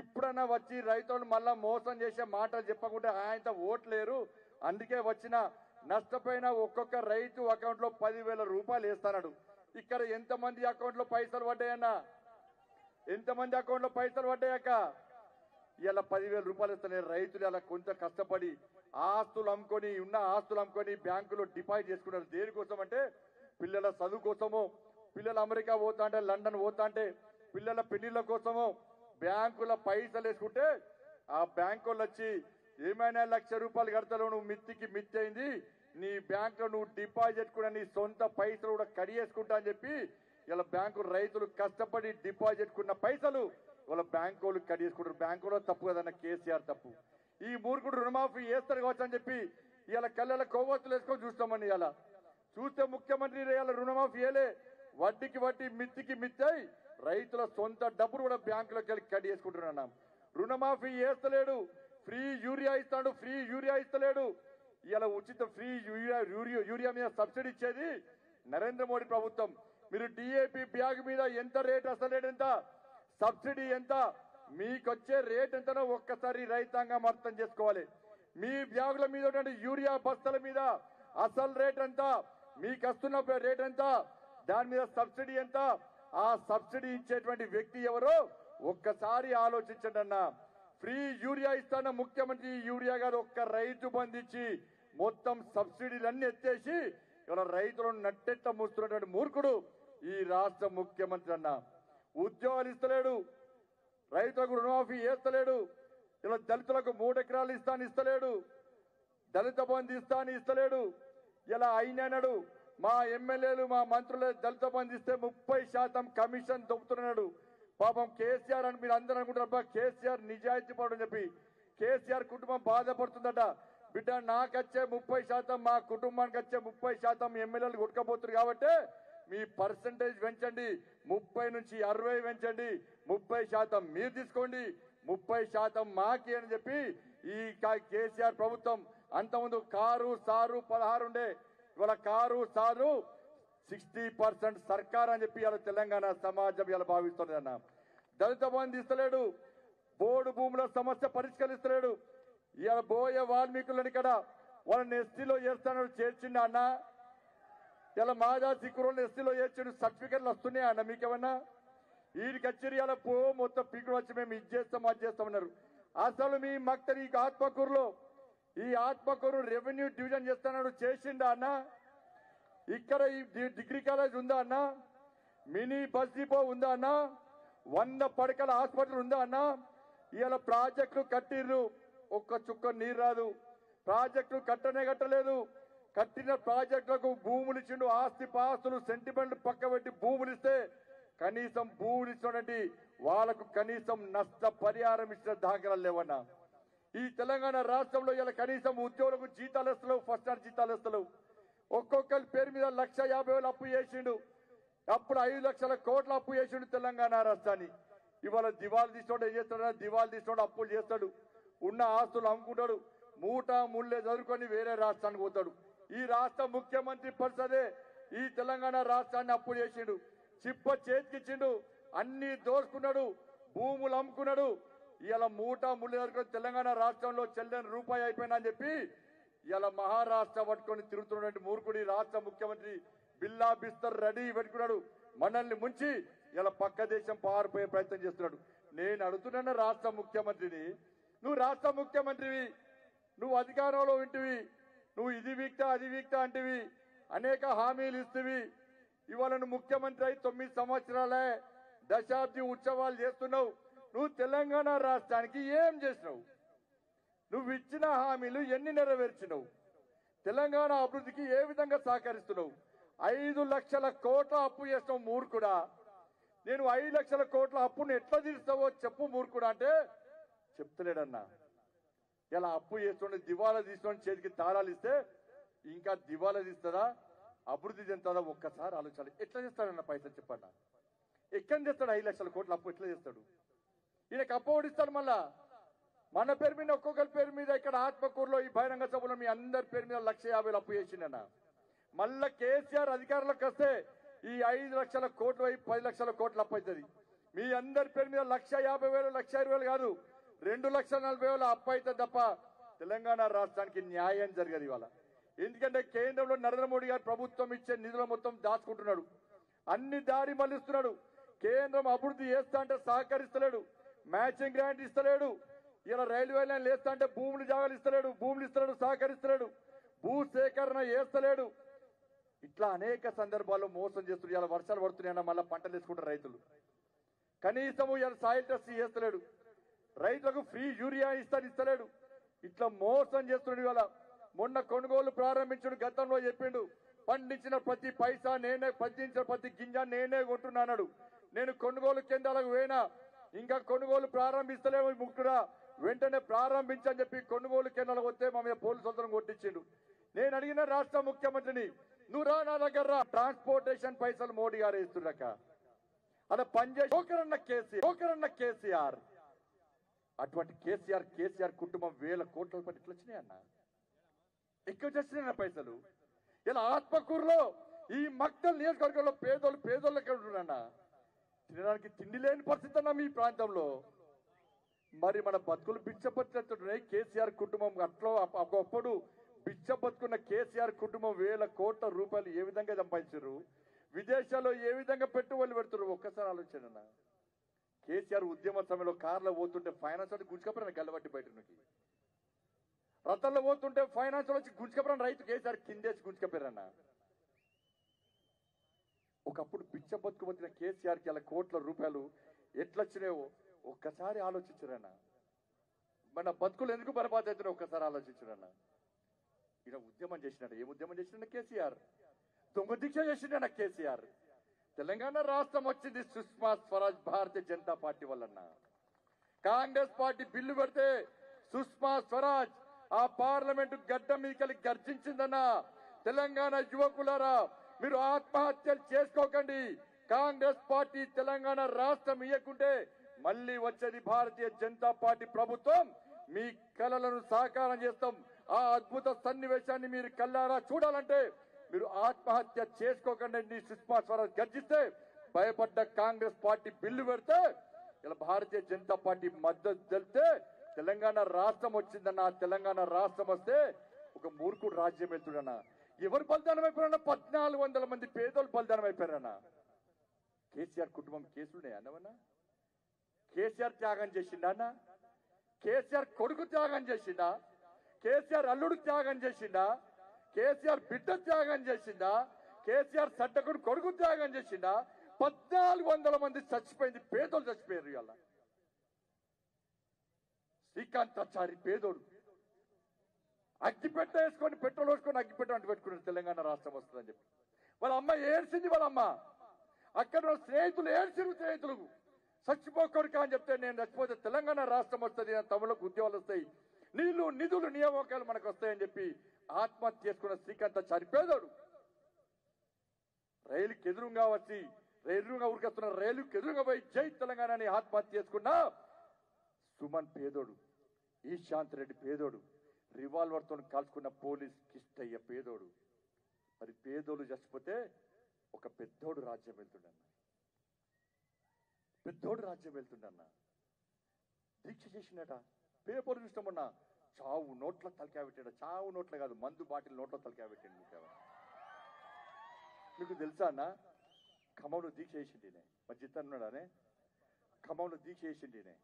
ఇప్పుడన్నా వచ్చి రైతులను మళ్ళా మోసం చేసే మాటలు చెప్పకుండా ఆయనతో ఓట్లేరు. అందుకే వచ్చిన నష్టపోయిన ఒక్కొక్క రైతు అకౌంట్ లో 10,000 రూపాయలు వేస్తాడు. ఇక్కడ ఎంతమంది అకౌంట్ లో పైసలు పడ్డాయన్నా? ఎంతమంది అకౌంట్ లో పైసలు పడ్డాయక్క? ఇలా 10,000 రూపాయలు ఇస్తానే రైతులు అలా కొంత కష్టపడి ఆస్తులు అమ్ముకొని బ్యాంకులో డిపాజిట్ చేసుకున్నారు. దేనికోసం అంటే పిల్లల చదువు కోసమో, పిల్లలు అమెరికా పోతా అంటే, లండన్ పోతా అంటే, పిల్లల పెళ్లిళ్ళ కోసమో బ్యాంకుల పైసలు వేసుకుంటే ఆ బ్యాంకు వాళ్ళు వచ్చి ఏమైనా 1,00,000 రూపాయలు కడతావు, నువ్వు మిత్తికి మిత్తి అయింది, నీ బ్యాంకులో నువ్వు డిపాజిట్ కూడా నీ సొంత పైసలు కూడా కడిగేసుకుంటా అని చెప్పి ఇలా బ్యాంకు రైతులు కష్టపడి డిపాజిట్ కున్న పైసలు వాళ్ళ బ్యాంకు వాళ్ళు కడిగేసుకుంటారు. బ్యాంకులో తప్పు కదన్న కేసీఆర్ తప్పు. ఈ మూర్ఖుడు రుణమాఫీ చేస్తారు కావచ్చు అని చెప్పి ఇలా కళ్ళ కొవ్వొత్తులు వేసుకొని చూస్తామని ఇలా చూస్తే ముఖ్యమంత్రి ఇలా రుణమాఫీ చేయలే. వడ్డీకి వడ్డీ, మిత్తికి మిత్తి రైతుల సొంత డబ్బులు కూడా బ్యాంకులోకి వెళ్ళి కడిగేసుకుంటున్నాం. రుణమాఫీ చేస్తలేడు, ఫ్రీ యూరియా ఇస్తలేడు. ఇలా ఉచిత ఫ్రీ యూరియా మీద సబ్సిడీ ఇచ్చేది నరేంద్ర మోడీ ప్రభుత్వం. మీరు డిఏపి బ్యాగ్ మీద ఎంత రేట్, అసలు రేట్ ఎంత, సబ్సిడీ ఎంత, మీకొచ్చే రేట్ ఎంతనో ఒక్కసారి రైతాంగం అర్థం చేసుకోవాలి. మీ బ్యాగుల మీద యూరియా బస్తాల మీద అసలు రేట్ ఎంత, మీకు వస్తున్న రేట్ ఎంత, దాని మీద సబ్సిడీ ఎంత, ఆ సబ్సిడీ ఇచ్చేటువంటి వ్యక్తి ఎవరో ఒక్కసారి ఆలోచించండి అన్న. ఫ్రీ యూరియా ఇస్తాన ముఖ్యమంత్రి యూరియా గారు ఒక్క రైతు బంధించి మొత్తం సబ్సిడీలన్నీ ఎత్తేసి ఇలా రైతులను నట్టెట్ట మూస్తున్నటువంటి మూర్ఖుడు ఈ రాష్ట్ర ముఖ్యమంత్రి అన్న. ఉద్యోగాలు ఇస్తలేడు, రైతులకు రుణమాఫీ చేస్తలేడు, ఇలా దళితులకు 3 ఎకరాలు ఇస్తాను ఇస్తలేడు, దళిత బంధు ఇస్తాను ఇస్తలేడు. ఇలా అయినడు మా ఎమ్మెల్యేలు మా మంత్రులే దళిత బంధు ఇస్తే 30% కమిషన్ దొబ్బుతున్నాడు. పాపం కేసీఆర్ అని మీరు అందరూ అనుకుంటారు, కేసీఆర్ నిజాయితీ పడని చెప్పి కేసీఆర్ కుటుంబం బాధపడుతుందట. బిడ్డ నాకొచ్చే 30%, మా కుటుంబానికి వచ్చే 30% ఎమ్మెల్యేలు కొట్టుకపోతున్నారు కాబట్టి మీ పర్సంటేజ్ పెంచండి, 30 నుంచి 60 పెంచండి, 30% మీరు తీసుకోండి, 30% మాకి అని చెప్పి ఈ కేసీఆర్ ప్రభుత్వం అంతకుముందు కారు సారు 16 ఉండే, ఇవాళ కారు సారు 60% సర్కార్ అని చెప్పి ఇలా తెలంగాణ సమాజం ఇలా భావిస్తుంది అన్న. దళిత బంధు ఇస్తలేడు, బోర్డు భూముల సమస్య పరిష్కరిస్తలేడు. ఇలా బోయ వాల్మీకులని ఇక్కడ వాళ్ళని ఎస్టీలో చేస్తానని చేర్చిండు అన్న. ఇలా మాదా సిక్కురోళ్ళు ఎస్టీలో చేర్చిండు, సర్టిఫికెట్లు వస్తున్నాయా అన్న మీకేమన్నా? వీడికి వచ్చి ఇలా పో మొత్తం పీకులు వచ్చి మేము ఇది చేస్తాం అది చేస్తామన్నారు. అసలు మీ మక్తరి ఆత్మకూరులో ఈ ఆత్మకూరు రెవెన్యూ డివిజన్ చేస్తున్నాడు, చేసిండా అన్న? ఇక్కడ ఈ డిగ్రీ కాలేజ్ ఉందా అన్న? మినీ బస్ డిపో ఉందా అన్న? 100 పడకల హాస్పిటల్ ఉందా అన్న? ఇవాళ ప్రాజెక్టులు కట్టిర్రు, ఒక్క చుక్క నీరు రాదు. ప్రాజెక్టులు కట్టలేదు, కట్టిన ప్రాజెక్టులకు భూములు ఇచ్చిండు, ఆస్తి పాస్తులు సెంటిమెంట్లు పక్క పెట్టి భూములు ఇస్తే కనీసం భూములు ఇచ్చినటువంటి వాళ్ళకు కనీసం నష్ట పరిహారం ఇచ్చిన దాఖలాలు లేవన్నా. ఈ తెలంగాణ రాష్ట్రంలో ఇలా కనీసం ఉద్యోగులకు జీతాలు ఇస్తలేవు, ఫస్ట్ ఇయర్ జీతాలు ఇస్తలేవు. ఒక్కొక్కరి పేరు మీద 1,50,000 అప్పు చేసిండు, అప్పుడు 5 లక్షల కోట్ల అప్పు చేసిండు తెలంగాణ రాష్ట్రాన్ని. ఇవాళ దివాళు తీసుకోవడం ఏం చేస్తాడు? దివాళు తీసుకోవడం అప్పులు చేస్తాడు, ఉన్న ఆస్తులు అమ్ముకుంటాడు, మూట ముళ్ళే చదువుకొని వేరే రాష్ట్రానికి పోతాడు. ఈ రాష్ట్ర ముఖ్యమంత్రి పరిస్థితే ఈ తెలంగాణ రాష్ట్రాన్ని అప్పు చేసిండు, చిప్ప చేతికిచ్చిండు, అన్ని దోసుకున్నాడు, భూములు అమ్ముకున్నాడు. ఇలా మూట ముళ్ళు చదువుకొని తెలంగాణ రాష్ట్రంలో చెల్లని రూపాయి అయిపోయినా అని చెప్పి ఇలా మహారాష్ట్ర పట్టుకొని తిరుగుతున్నటువంటి మూర్ఖుడి రాష్ట్ర ముఖ్యమంత్రి బిల్లా బిస్తర్ రెడీ పెట్టుకున్నాడు. మనల్ని ముంచి ఇలా పక్క దేశం పారిపోయే ప్రయత్నం చేస్తున్నాడు. నేను అడుగుతున్నా రాష్ట్ర ముఖ్యమంత్రిని, నువ్వు రాష్ట్ర ముఖ్యమంత్రివి, నువ్వు అధికారంలో ఉంటివి, నువ్వు ఇది వీక్తా అది వీక్తా అంటివి, అనేక హామీలు ఇస్తువి. ఇవాళ నువ్వు ముఖ్యమంత్రి అయి 9 సంవత్సరాలే, దశాబ్ది ఉత్సవాలు చేస్తున్నావు. నువ్వు తెలంగాణ రాష్ట్రానికి ఏం చేసినావు? నువ్వు ఇచ్చిన హామీలు ఎన్ని నెరవేర్చినావు? తెలంగాణ అభివృద్ధికి ఏ విధంగా సహకరిస్తున్నావు? 5 లక్షల కోట్ల అప్పు చేస్తావు మూర్ఖుడా. నేను 5 లక్షల కోట్ల అప్పును ఎట్లా తీరుస్తావో చెప్పు మూర్ఖుడా అంటే చెప్తలేడన్నా. ఇలా అప్పు చేస్తుండే దివాలా తీసుకొని చేతికి తాళాలు ఇస్తే ఇంకా దివాలా తీస్తుందా, అభివృద్ధి చెందుతుందా? ఒక్కసారి ఆలోచించాలి. ఎట్లా చేస్తాడన్న పైసలు చెప్పన్నా? ఎక్కడ చేస్తాడు 5 లక్షల కోట్ల అప్పు? ఎట్లా చేస్తాడు? ఈయనకు అప్పు ఓడిస్తాడు. మళ్ళా మన పేరు మీద ఒక్కొక్కరి పేరు మీద ఇక్కడ ఆత్మకూరులో ఈ బహిరంగ సభలో మీ అందరి పేరు మీద 1,50,000 అప్పు చేసిండన్న. మళ్ళా కేసీఆర్ అధికారంలోకి వస్తే ఈ 5 లక్షల కోట్లు 10 లక్షల కోట్ల అప్పు అవుతుంది. మీ అందరి పేరు మీద 1,50,000 1,20,000 కాదు, 2,40,000 అప్పు అవుతుంది తప్ప తెలంగాణ రాష్ట్రానికి న్యాయం జరగదు ఇవాళ. ఎందుకంటే కేంద్రంలో నరేంద్ర మోడీ గారు ప్రభుత్వం ఇచ్చే నిధులు మొత్తం దాచుకుంటున్నాడు, అన్ని దారి మళ్లిస్తున్నాడు. కేంద్రం అభివృద్ధి చేస్తా అంటే సహకరిస్తలేడు, మ్యాచింగ్ గ్రాంట్ ఇస్తలేడు. ఇలా రైల్వే లైన్ వేస్తా అంటే భూములు జాగాలు ఇస్తలేడు, భూములు ఇస్తలేడు, సహకరిస్తలేడు, భూ సేకరణ చేస్తలేడు. ఇట్లా అనేక సందర్భాల్లో మోసం చేస్తున్నాడు. ఇలా వర్షాలు పడుతున్నాయన్న మళ్ళీ పంటలు వేసుకుంటారు రైతులు, కనీసము ఇలా సాయిల్ టెస్ట్ చేస్తలేడు, రైతులకు ఫ్రీ యూరియా ఇస్తలేడు. ఇట్లా మోసం చేస్తున్నాడు. ఇవాళ మొన్న కొనుగోలు ప్రారంభించాడు, గతంలో చెప్పిండు పండించిన ప్రతి పైసా నేనే, పండించిన ప్రతి గింజ నేనే కొంటున్నాడు. నేను కొనుగోలు కేంద్రాలకు పోయినా ఇంకా కొనుగోలు ప్రారంభిస్తలేము ముక్కుడా, వెంటనే ప్రారంభించని చెప్పి కొనుగోలు కేంద్రాలకు వస్తే మా మీద పోలీసులతో కొట్టించిండు. నేను అడిగిన రాష్ట్ర ముఖ్యమంత్రిని, నువ్వు రా నా దగ్గర రా, ట్రాన్స్పోర్టేషన్ పైసలు మోడీ గారు ఇస్తున్నాక అలా పనిచేసి ఒకరన్న కేసీఆర్ అటువంటి కేసీఆర్ కుటుంబం 1000 కోట్ల రూపాయలు ఇట్లా వచ్చినాయి అన్న. ఎక్కువ చేసిన పైసలు ఇలా ఆత్మకూరులో ఈ మక్తల్ నియోజకవర్గంలో పేదోళ్ళు ఎక్కడ ఉంటున్నా, తినడానికి తిండి లేని పరిస్థితి అన్న మీ ప్రాంతంలో. మరి మన బతుకులు బిచ్చబట్టున్నాయి. కేసీఆర్ కుటుంబం అట్లా ఒకప్పుడు బిచ్చ బతుకున్న కేసీఆర్ కుటుంబం 1000 కోట్ల రూపాయలు ఏ విధంగా సంపాదించారు, విదేశాల్లో ఏ విధంగా పెట్టుబడులు పెడుతున్నారు ఒక్కసారి ఆలోచన. కేసీఆర్ ఉద్యమ సమయంలో కార్లో పోతుంటే ఫైనాన్స్ అంటే గుంజుకపోయిన గల్లబట్టి బయట నుంచి, రథంలో పోతుంటే ఫైనాన్స్ వచ్చి గుంజుకపోయిన రైతు కేసీఆర్ కిందేసి గుంజుకపోయారన్న. ఒకప్పుడు బిచ్చ బతుకుబతిన కేసీఆర్కి 1,00 కోట్ల రూపాయలు ఎట్లొచ్చినాయో ఒక్కసారి ఆలోచించారన్న. మన బతుకులు ఎందుకు బరబాద్ అవుతున్నాయి ఒక్కసారి ఆలోచించడన్న. ఈయన ఉద్యమం చేసినాడు. ఏం ఉద్యమం చేసినా కేసీఆర్. దొంగ దీక్ష చేసినా కేసీఆర్. తెలంగాణ రాష్ట్రం వచ్చింది సుష్మా స్వరాజ్ భారతీయ జనతా పార్టీ వల్లన్న. కాంగ్రెస్ పార్టీ బిల్లు పెడితే సుష్మా స్వరాజ్ ఆ పార్లమెంటు గడ్డ మీదకి గర్జించిందన్న. తెలంగాణ యువకులారా, మీరు ఆత్మహత్యలు చేసుకోకండి. కాంగ్రెస్ పార్టీ తెలంగాణ రాష్ట్రం ఇయ్యకుంటే మళ్ళీ వచ్చేది భారతీయ జనతా పార్టీ ప్రభుత్వం. మీ కలలను సాకారం చేస్తాం. ఆ అద్భుత సన్నివేశాన్ని మీరు కల్లారా చూడాలంటే మీరు ఆత్మహత్య చేసుకోకండి. సుష్మా స్వరాజ్ గర్జిస్తే భయపడ్డ కాంగ్రెస్ పార్టీ బిల్లు పెడితే ఇలా భారతీయ జనతా పార్టీ మద్దతు తెలితే తెలంగాణ రాష్ట్రం వచ్చిందన్న. తెలంగాణ రాష్ట్రం వస్తే ఒక మూర్ఖుడు రాజ్యం వెళ్తుడన్న. ఎవరు బలిదానం అయిపోయారన్న? 1400 మంది పేదోళ్ళు బలిదానం అయిపోయారన్న. కేసీఆర్ కుటుంబం కేసులున్నాయి అన్నవన్నా? కేసీఆర్ త్యాగం చేసిండా అన్న? కేసీఆర్ కొడుకు త్యాగం చేసిండా? కేసీఆర్ అల్లుడు త్యాగం చేసిండా? కేసీఆర్ బిడ్డ త్యాగం చేసిందా? కేసీఆర్ సడ్డకుడు కొడుకు త్యాగం చేసిండా? 1400 మంది చచ్చిపోయింది, పేదోళ్ళు చచ్చిపోయారు. ఇవాళ శ్రీకాంతాచారి పేదోడు అగ్గిపెట్ట వేసుకొని పెట్రోల్ వేసుకొని అగ్గిపెట్ట అంటు పెట్టుకున్నారు తెలంగాణ రాష్ట్రం వస్తుందని చెప్పి. వాళ్ళ అమ్మ ఏడ్చింది. వాళ్ళ అమ్మ అక్కడ స్నేహితులు ఏడ్చిరు. స్నేహితులు చచ్చిపోకూడక అని చెప్తే నేను చచ్చిపోతే తెలంగాణ రాష్ట్రం వస్తుంది, తమిళకు ఉద్యోగాలు వస్తాయి, నీళ్లు నిధులు నియామకాలు మనకు వస్తాయని చెప్పి ఆత్మహత్య చేసుకున్న శ్రీకాంతాచారి పేదోడు. రైలుకి ఎదురుగా వచ్చి ఎదురుగా ఉరికొస్తున్న రైలుకి ఎదురుగా పోయి జై తెలంగాణ అని ఆత్మహత్య చేసుకున్న సుమన్ పేదోడు. ఈశాంత్ రెడ్డి పేదోడు. రివాల్వర్ తో కాల్చుకున్న పోలీస్ కిష్టయ్య పేదోడు. మరి పేదోడు చచ్చిపోతే ఒక పెద్దోడు రాజ్యం వెళ్తుండన్న. పెద్దోడు రాజ్యం వెళ్తుండన్న. దీక్ష చేసినట. పేపర్ చూసినామన్నా చావు నోట్ల తలకాయ పెట్టాడు. చావు నోట్ల కాదు, మందు బాటిల్ నోట్ల తలకాయ పెట్టాడు. మీకు తెలుసా అన్న? ఖమ్మంలో దీక్ష చేసిండినే మా జిత్తన్నాడనే. ఖమ్మంలో దీక్ష చేసిండినే.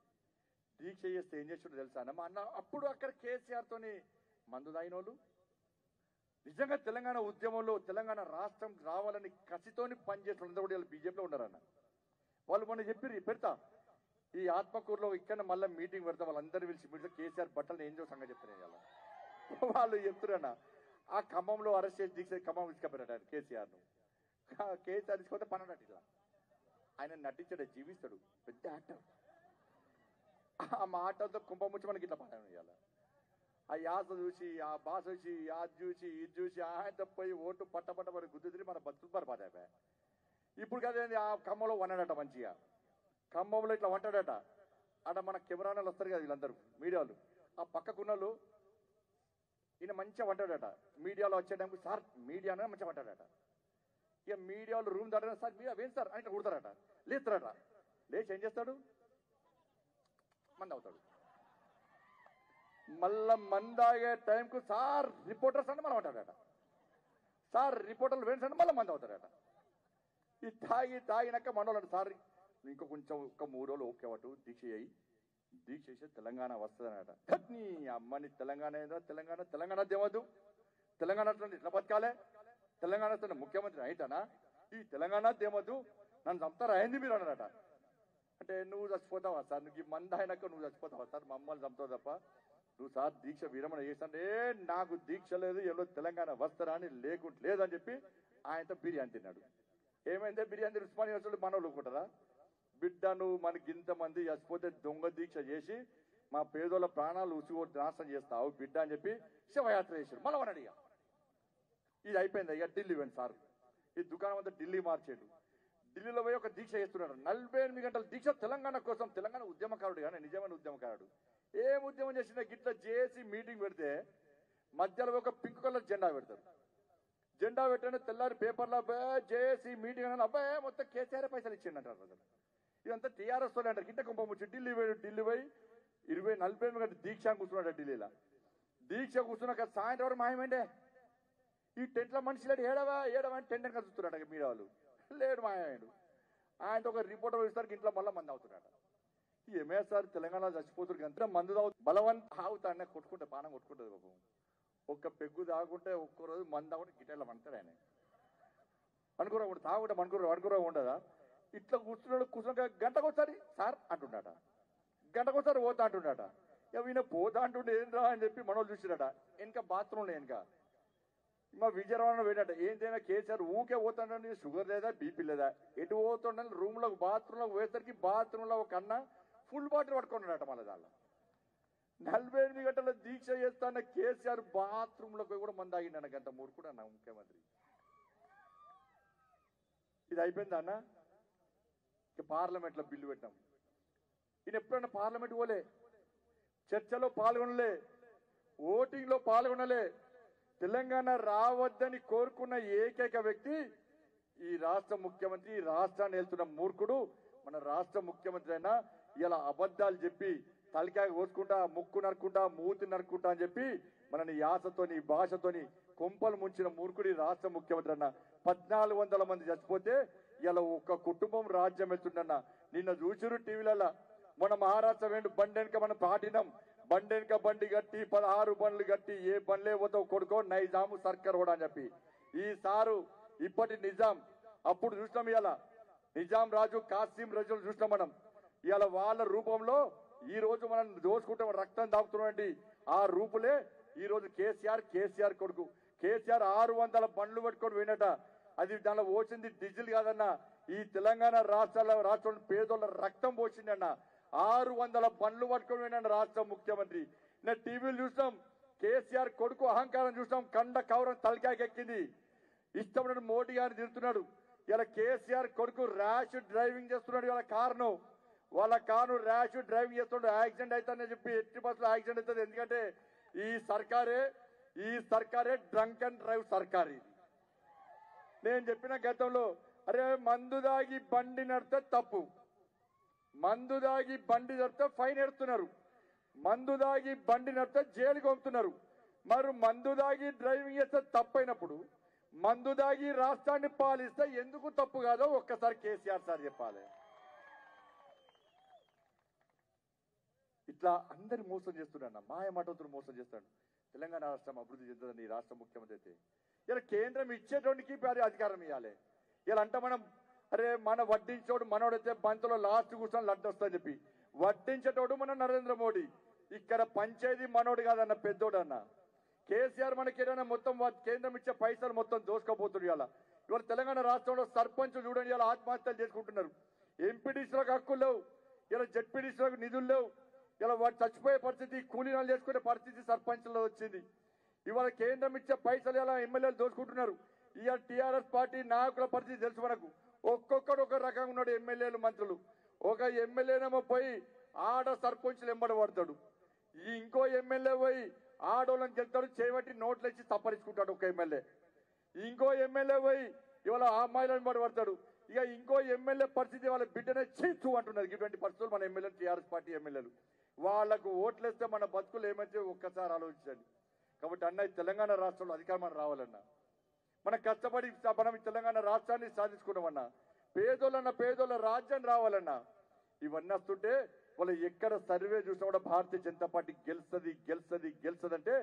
దీక్ష చేస్తే ఏం చేసిండో తెలుసా అన్న? మా అన్న అప్పుడు అక్కడ కేసీఆర్ తోని మందు తాగినోళ్ళు, నిజంగా తెలంగాణ ఉద్యమంలో తెలంగాణ రాష్ట్రం రావాలని కసితోని పనిచేసిన కూడా బీజేపీలో ఉన్నారన్న. వాళ్ళు మొన్న చెప్పి పెడతా ఈ ఆత్మకూరులో ఇక్కడ మళ్ళీ మీటింగ్ పెడతా, వాళ్ళందరూ పిలిచి మీట్లో కేసీఆర్ బట్టలు ఏం చేసో సంగతి చెప్తాను ఇవాళ. వాళ్ళు చెప్తున్నా ఆ ఖమ్మంలో అరెస్ట్ చేసి దీక్ష ఖమ్మం తీసుకుపోయాడు కేసీఆర్ను. కేసీఆర్ తీసుకుంటే పన్నట్టు ఇట్లా ఆయన నటించాడు, జీవిస్తాడు, పెద్ద యాక్టర్. ఆ మాటలతో కుంభముచ్చి మనకి ఇట్లా పడ్డాను ఇవాళ. ఆ యాస చూసి, ఆ భాష చూసి, అది చూసి, ఇది చూసి ఆయన పోయి ఓటు పట్టపట్ట మరి గుద్దుతిరి మన బతుకులు పరపాదాపా. ఇప్పుడు కదేంది ఆ ఖమ్మంలో వన్నాడట మంచిగా. ఖమ్మంలో ఇట్లా వంటాడట. అక్కడ మన కెమెరాలు వస్తారు కదా వీళ్ళందరూ మీడియాలు, ఆ పక్కకున్నలు ఈయన మంచిగా వంటాడట. మీడియాలో వచ్చేటప్పుడు సార్ మీడియానే మంచిగా వంటాడట. ఇక మీడియాలో రూమ్ దాటా సార్ మీడియా వేం సార్ అని ఇట్లా కుడతారట. లేస్తారట. లేచి ఏం చేస్తాడు? మంది అవుతాడు. మళ్ళా మందాగే టైంకు సార్ రిపోర్టర్స్ అంటే మనం అంటాడట. సార్ రిపోర్టర్లు వేన్స్ అంటే మళ్ళీ మంది అవుతాడట. ఈ తాగినాక మనోళ్ళు సార్ ఇంకో కొంచెం ఒక 3 రోజులు ఓకే అటు దీక్ష చేయి, దీక్ష చేసి తెలంగాణ వస్తుందనట. నీ అమ్మని తెలంగాణ ఏందా? తెలంగాణ దేవద్దు. తెలంగాణ ఇట్లా బతకాలే? తెలంగాణ ముఖ్యమంత్రి అయితానా? ఈ తెలంగాణ దేవద్దు, నన్ను చంపుతారా అయింది మీరు అన్నారట. అంటే నువ్వు చచ్చిపోతావా సార్? నువ్వు ఈ మంది అయినాక నువ్వు చచ్చిపోతావా సార్? మమ్మల్ని చంపుతావు తప్ప నువ్వు సార్ దీక్ష విరమణ చేస్తాంటే నాకు దీక్ష లేదు, ఎవరో తెలంగాణ వస్తారా అని లేదని చెప్పి ఆయనతో బిర్యానీ తిన్నాడు. ఏమైందే బిర్యానీ ఉస్మాన్ యూనివర్సిటీ మనోళ్ళు ఒప్పుకుంటారా? బిడ్డ నువ్వు మనకి ఇంతమంది చచ్చిపోతే దొంగ దీక్ష చేసి మా పేదోళ్ళ ప్రాణాలు ఉసిగొట్టి నాశనం చేస్తావు బిడ్డ అని చెప్పి శివయాత్ర చేశాడు. మళ్ళీ వాడు అడిగా ఇది అయిపోయింది. ఇక ఢిల్లీ పోయింది సార్. ఈ దుకాణం అంతా ఢిల్లీ మార్చాడు. ఢిల్లీలో పోయి ఒక దీక్ష చేస్తున్నాడు. 48 గంటల దీక్ష తెలంగాణ కోసం. తెలంగాణ ఉద్యమకారుడు కానీ నిజమైన ఉద్యమకారుడు. ఏం ఉద్యమం చేసినా గిట్లా చేసి మీటింగ్ పెడితే మధ్యలో ఒక పింక్ కలర్ జెండా పెడతారు. జెండా పెట్టాను తెల్లారి పేపర్లో చేసి మీటింగ్ అని అబ్బాయి మొత్తం కేసీఆర్ పైసలు ఇచ్చిండంటారు. అసలు ఇదంతా టీఆర్ఎస్ వాళ్ళు అంటారు. గిట్ట కుంభముచ్చి ఢిల్లీ పోయి 48 గంటల దీక్ష కూర్చున్నాడు ఢిల్లీలో. దీక్ష కూర్చున్నాక సాయంత్రం వరకు మాయమండే ఈ టెంట్ల మనిషి లేడు. ఏడవా అని టెంట్ వెనక చూస్తున్నాడు మీడియా వాళ్ళు. లేడు మాయమాడు. ఆయనతో ఒక రిపోర్టర్ ఇస్తారు. ఇంట్లో మళ్ళీ మంది అవుతున్నాడు. ఏమే సార్ తెలంగాణ చచ్చిపోతున్నారు అంతా మందు తాగు బలవంత ఆగుతాడనే కొట్టుకుంటే పానం కొట్టుకుంటుంది బాబు. ఒక్క పెగ్గు తాగుంటే ఒక్కరోజు మంది తాగుంటే గిట్టేలా అంటాడు ఆయన. అనుకురా తాగుంటే అనుకురా ఉండదా? ఇట్లా కూర్చున్నాక గంటకొకసారి సార్ అంటున్నాడ, గంటకొకసారి పోతా అంటున్నాడ. ఈయన పోతా అంటుండే ఏంద్రా అని చెప్పి మనోళ్ళు చూసిరట. వెనక బాత్రూమ్ వెనక మా విజయవాడ పోయినట్ట ఏంటైనా కేసీఆర్ ఊకే పోతాడని షుగర్ లేదా బీపీ లేదా ఎటు పోతుండని రూమ్లో బాత్రూంలో పోయేసరికి బాత్రూంలో ఒక అన్న ఫుల్ బాటిల్ పట్టుకున్నాడట. మళ్ళీ దానిలో 48 గంటల దీక్ష చేస్తాన్న కేసీఆర్ బాత్రూంలోకి పోయి కూడా మంది ఆగిండు గంట మూర్ఖుడు అన్న ముఖ్యమంత్రి. ఇది అయిపోయిందా అన్న? ఇక పార్లమెంట్లో బిల్లు పెట్టాం. ఈయన ఎప్పుడన్నా పార్లమెంట్ పోలే, చర్చలో పాల్గొనలే, ఓటింగ్లో పాల్గొనలే. తెలంగాణ రావద్దని కోరుకున్న ఏకైక వ్యక్తి ఈ రాష్ట్ర ముఖ్యమంత్రి. ఈ రాష్ట్రాన్ని వెళ్తున్న మూర్ఖుడు మన రాష్ట్ర ముఖ్యమంత్రి అయినా ఇలా అబద్ధాలు చెప్పి తలకాయ కోసుకుంటా, ముక్కు నరుకుంటా, మూతి నరుకుంటా అని చెప్పి మనని యాసతోని భాషతోని కొంపలు ముంచిన మూర్ఖుడి రాష్ట్ర ముఖ్యమంత్రి అన్న. 1400 మంది చచ్చిపోతే ఇలా ఒక్క కుటుంబం రాజ్యం వెళ్తుండన్న. నిన్న చూసిరు టీవీలలో. మన మహారాష్ట్ర వెండు బండి వెనుక మనం పాటినాం. బండి వెనుక బండి కట్టి 16 బండ్లు కట్టి ఏ బండ్లే పోతావు కొడుకో నైజాము సర్కార్ కూడా అని చెప్పి ఈ సారు ఇప్పటి నిజాం. అప్పుడు చూసినాం ఇలా నిజాం రాజు కాసిం రాజులు చూసినాం మనం. ఇలా వాళ్ళ రూపంలో ఈ రోజు మనం దోసుకుంటాం, రక్తం దాపుతున్నటువంటి ఆ రూపులే ఈ రోజు కేసీఆర్ కొడుకు. కేసీఆర్ 600 బండ్లు పట్టుకొని పోయినట. అది దానిలో పోసింది డీజిల్ కాదన్న, ఈ తెలంగాణ రాష్ట్రం పేదోళ్ళ రక్తం పోసిందన్న. 600 బండ్లు పట్టుకొని పోయిన రాష్ట్ర ముఖ్యమంత్రి. నేను టీవీలు చూసినాం, కేసీఆర్ కొడుకు అహంకారం చూసినాం, కండ కవరం తలకాయకెక్కింది. ఇష్టమైన మోడీ గారిని తిరుగుతున్నాడు. ఇలా కేసీఆర్ కొడుకు ర్యాష్ డ్రైవింగ్ చేస్తున్నాడు. ఇలా వాళ్ళ కారు ర్యాష్ డ్రైవింగ్ చేస్తున్నాడు. యాక్సిడెంట్ అవుతుందని చెప్పి ఎట్టి బస్సులో యాక్సిడెంట్ అవుతుంది. ఎందుకంటే ఈ సర్కారే డ్రంక్ అండ్ డ్రైవ్ సర్కార్. ఇది నేను చెప్పిన గతంలో, అరే మందు దాగి బండి నడితే తప్పు, మందు దాగి బండి నడితే ఫైన్ ఎడుతున్నారు, మందు దాగి బండి నడితే జైలుకి పంపుతున్నారు. మరి మందు దాగి డ్రైవింగ్ చేస్తే తప్పైనప్పుడు మందు దాగి రాష్ట్రాన్ని పాలిస్తే ఎందుకు తప్పు కాదో ఒక్కసారి కేసీఆర్ సార్ చెప్పాలి. ఇట్లా అందరి మోసం చేస్తున్నాడు, మాయమాటతో మోసం చేస్తాడు. తెలంగాణ రాష్ట్రం అభివృద్ధి చెందుతుంది ఈ రాష్ట్ర ముఖ్యమంత్రి అయితే. ఇలా కేంద్రం ఇచ్చేటోడికి అధికారం ఇవ్వాలి. ఇలా అంటే మనం అరే మన వడ్డించోడు మనోడైతే బంతులో లాస్ట్ కూర్చొని లడ్డు వస్తుందని చెప్పి వడ్డించేటోడు మన నరేంద్ర మోడీ. ఇక్కడ పంచేది మనోడు కాదన్న, పెద్దోడు అన్న. కేసీఆర్ మనకి ఏదైనా మొత్తం కేంద్రం ఇచ్చే పైసలు మొత్తం దోసుకపోతుంది. ఇవాళ తెలంగాణ రాష్ట్రంలో సర్పంచ్ చూడండి ఇలా ఆత్మహత్యలు చేసుకుంటున్నారు. ఎంపీడీసీలకు హక్కులు లేవు, ఇలా జెడ్పీడీసీలకు నిధులు లేవు. ఇలా వాడు చచ్చిపోయే పరిస్థితి, కూలీనాలు చేసుకునే పరిస్థితి సర్పంచ్లో వచ్చింది. ఇవాళ కేంద్రం ఇచ్చే పైసలు ఇలా ఎమ్మెల్యేలు దోచుకుంటున్నారు. ఇవాళ టీఆర్ఎస్ పార్టీ నాయకుల పరిస్థితి తెలుసు మనకు. ఒక్కొక్కడు ఒక రకంగా ఉన్నాడు. ఎమ్మెల్యేలు మంత్రులు, ఒక ఎమ్మెల్యేనేమో పోయి ఆడ సర్పంచ్లు ఎంబడి పడతాడు, ఇంకో ఎమ్మెల్యే పోయి ఆడోళ్ళని గెలుతాడు, చేయబట్టి నోట్లు ఇచ్చి తప్పరించుకుంటాడు ఒక ఎమ్మెల్యే. ఇంకో ఎమ్మెల్యే పోయి ఇవాళ ఆ అమ్మాయిలను ఎంబడి పడతాడు. ఇక ఇంకో ఎమ్మెల్యే పరిస్థితి వాళ్ళ బిడ్డనే చీచు అంటున్నారు. ఇటువంటి పరిస్థితులు మన ఎమ్మెల్యేలు, టీఆర్ఎస్ పార్టీ ఎమ్మెల్యేలు. వాళ్లకు ఓట్లేస్తే మన బతుకులు ఏమైతే ఒక్కసారి ఆలోచించండి. కాబట్టి అన్న తెలంగాణ రాష్ట్రంలో అధికారం రావాలన్నా, మనం కష్టపడి మనం తెలంగాణ రాష్ట్రాన్ని సాధించుకున్నామన్నా, పేదోళ్ళ రాజ్యం రావాలన్నా, ఇవన్నీ వస్తుంటే వాళ్ళు ఎక్కడ సర్వే చూసినా కూడా భారతీయ జనతా పార్టీ గెలుస్తుంది అంటే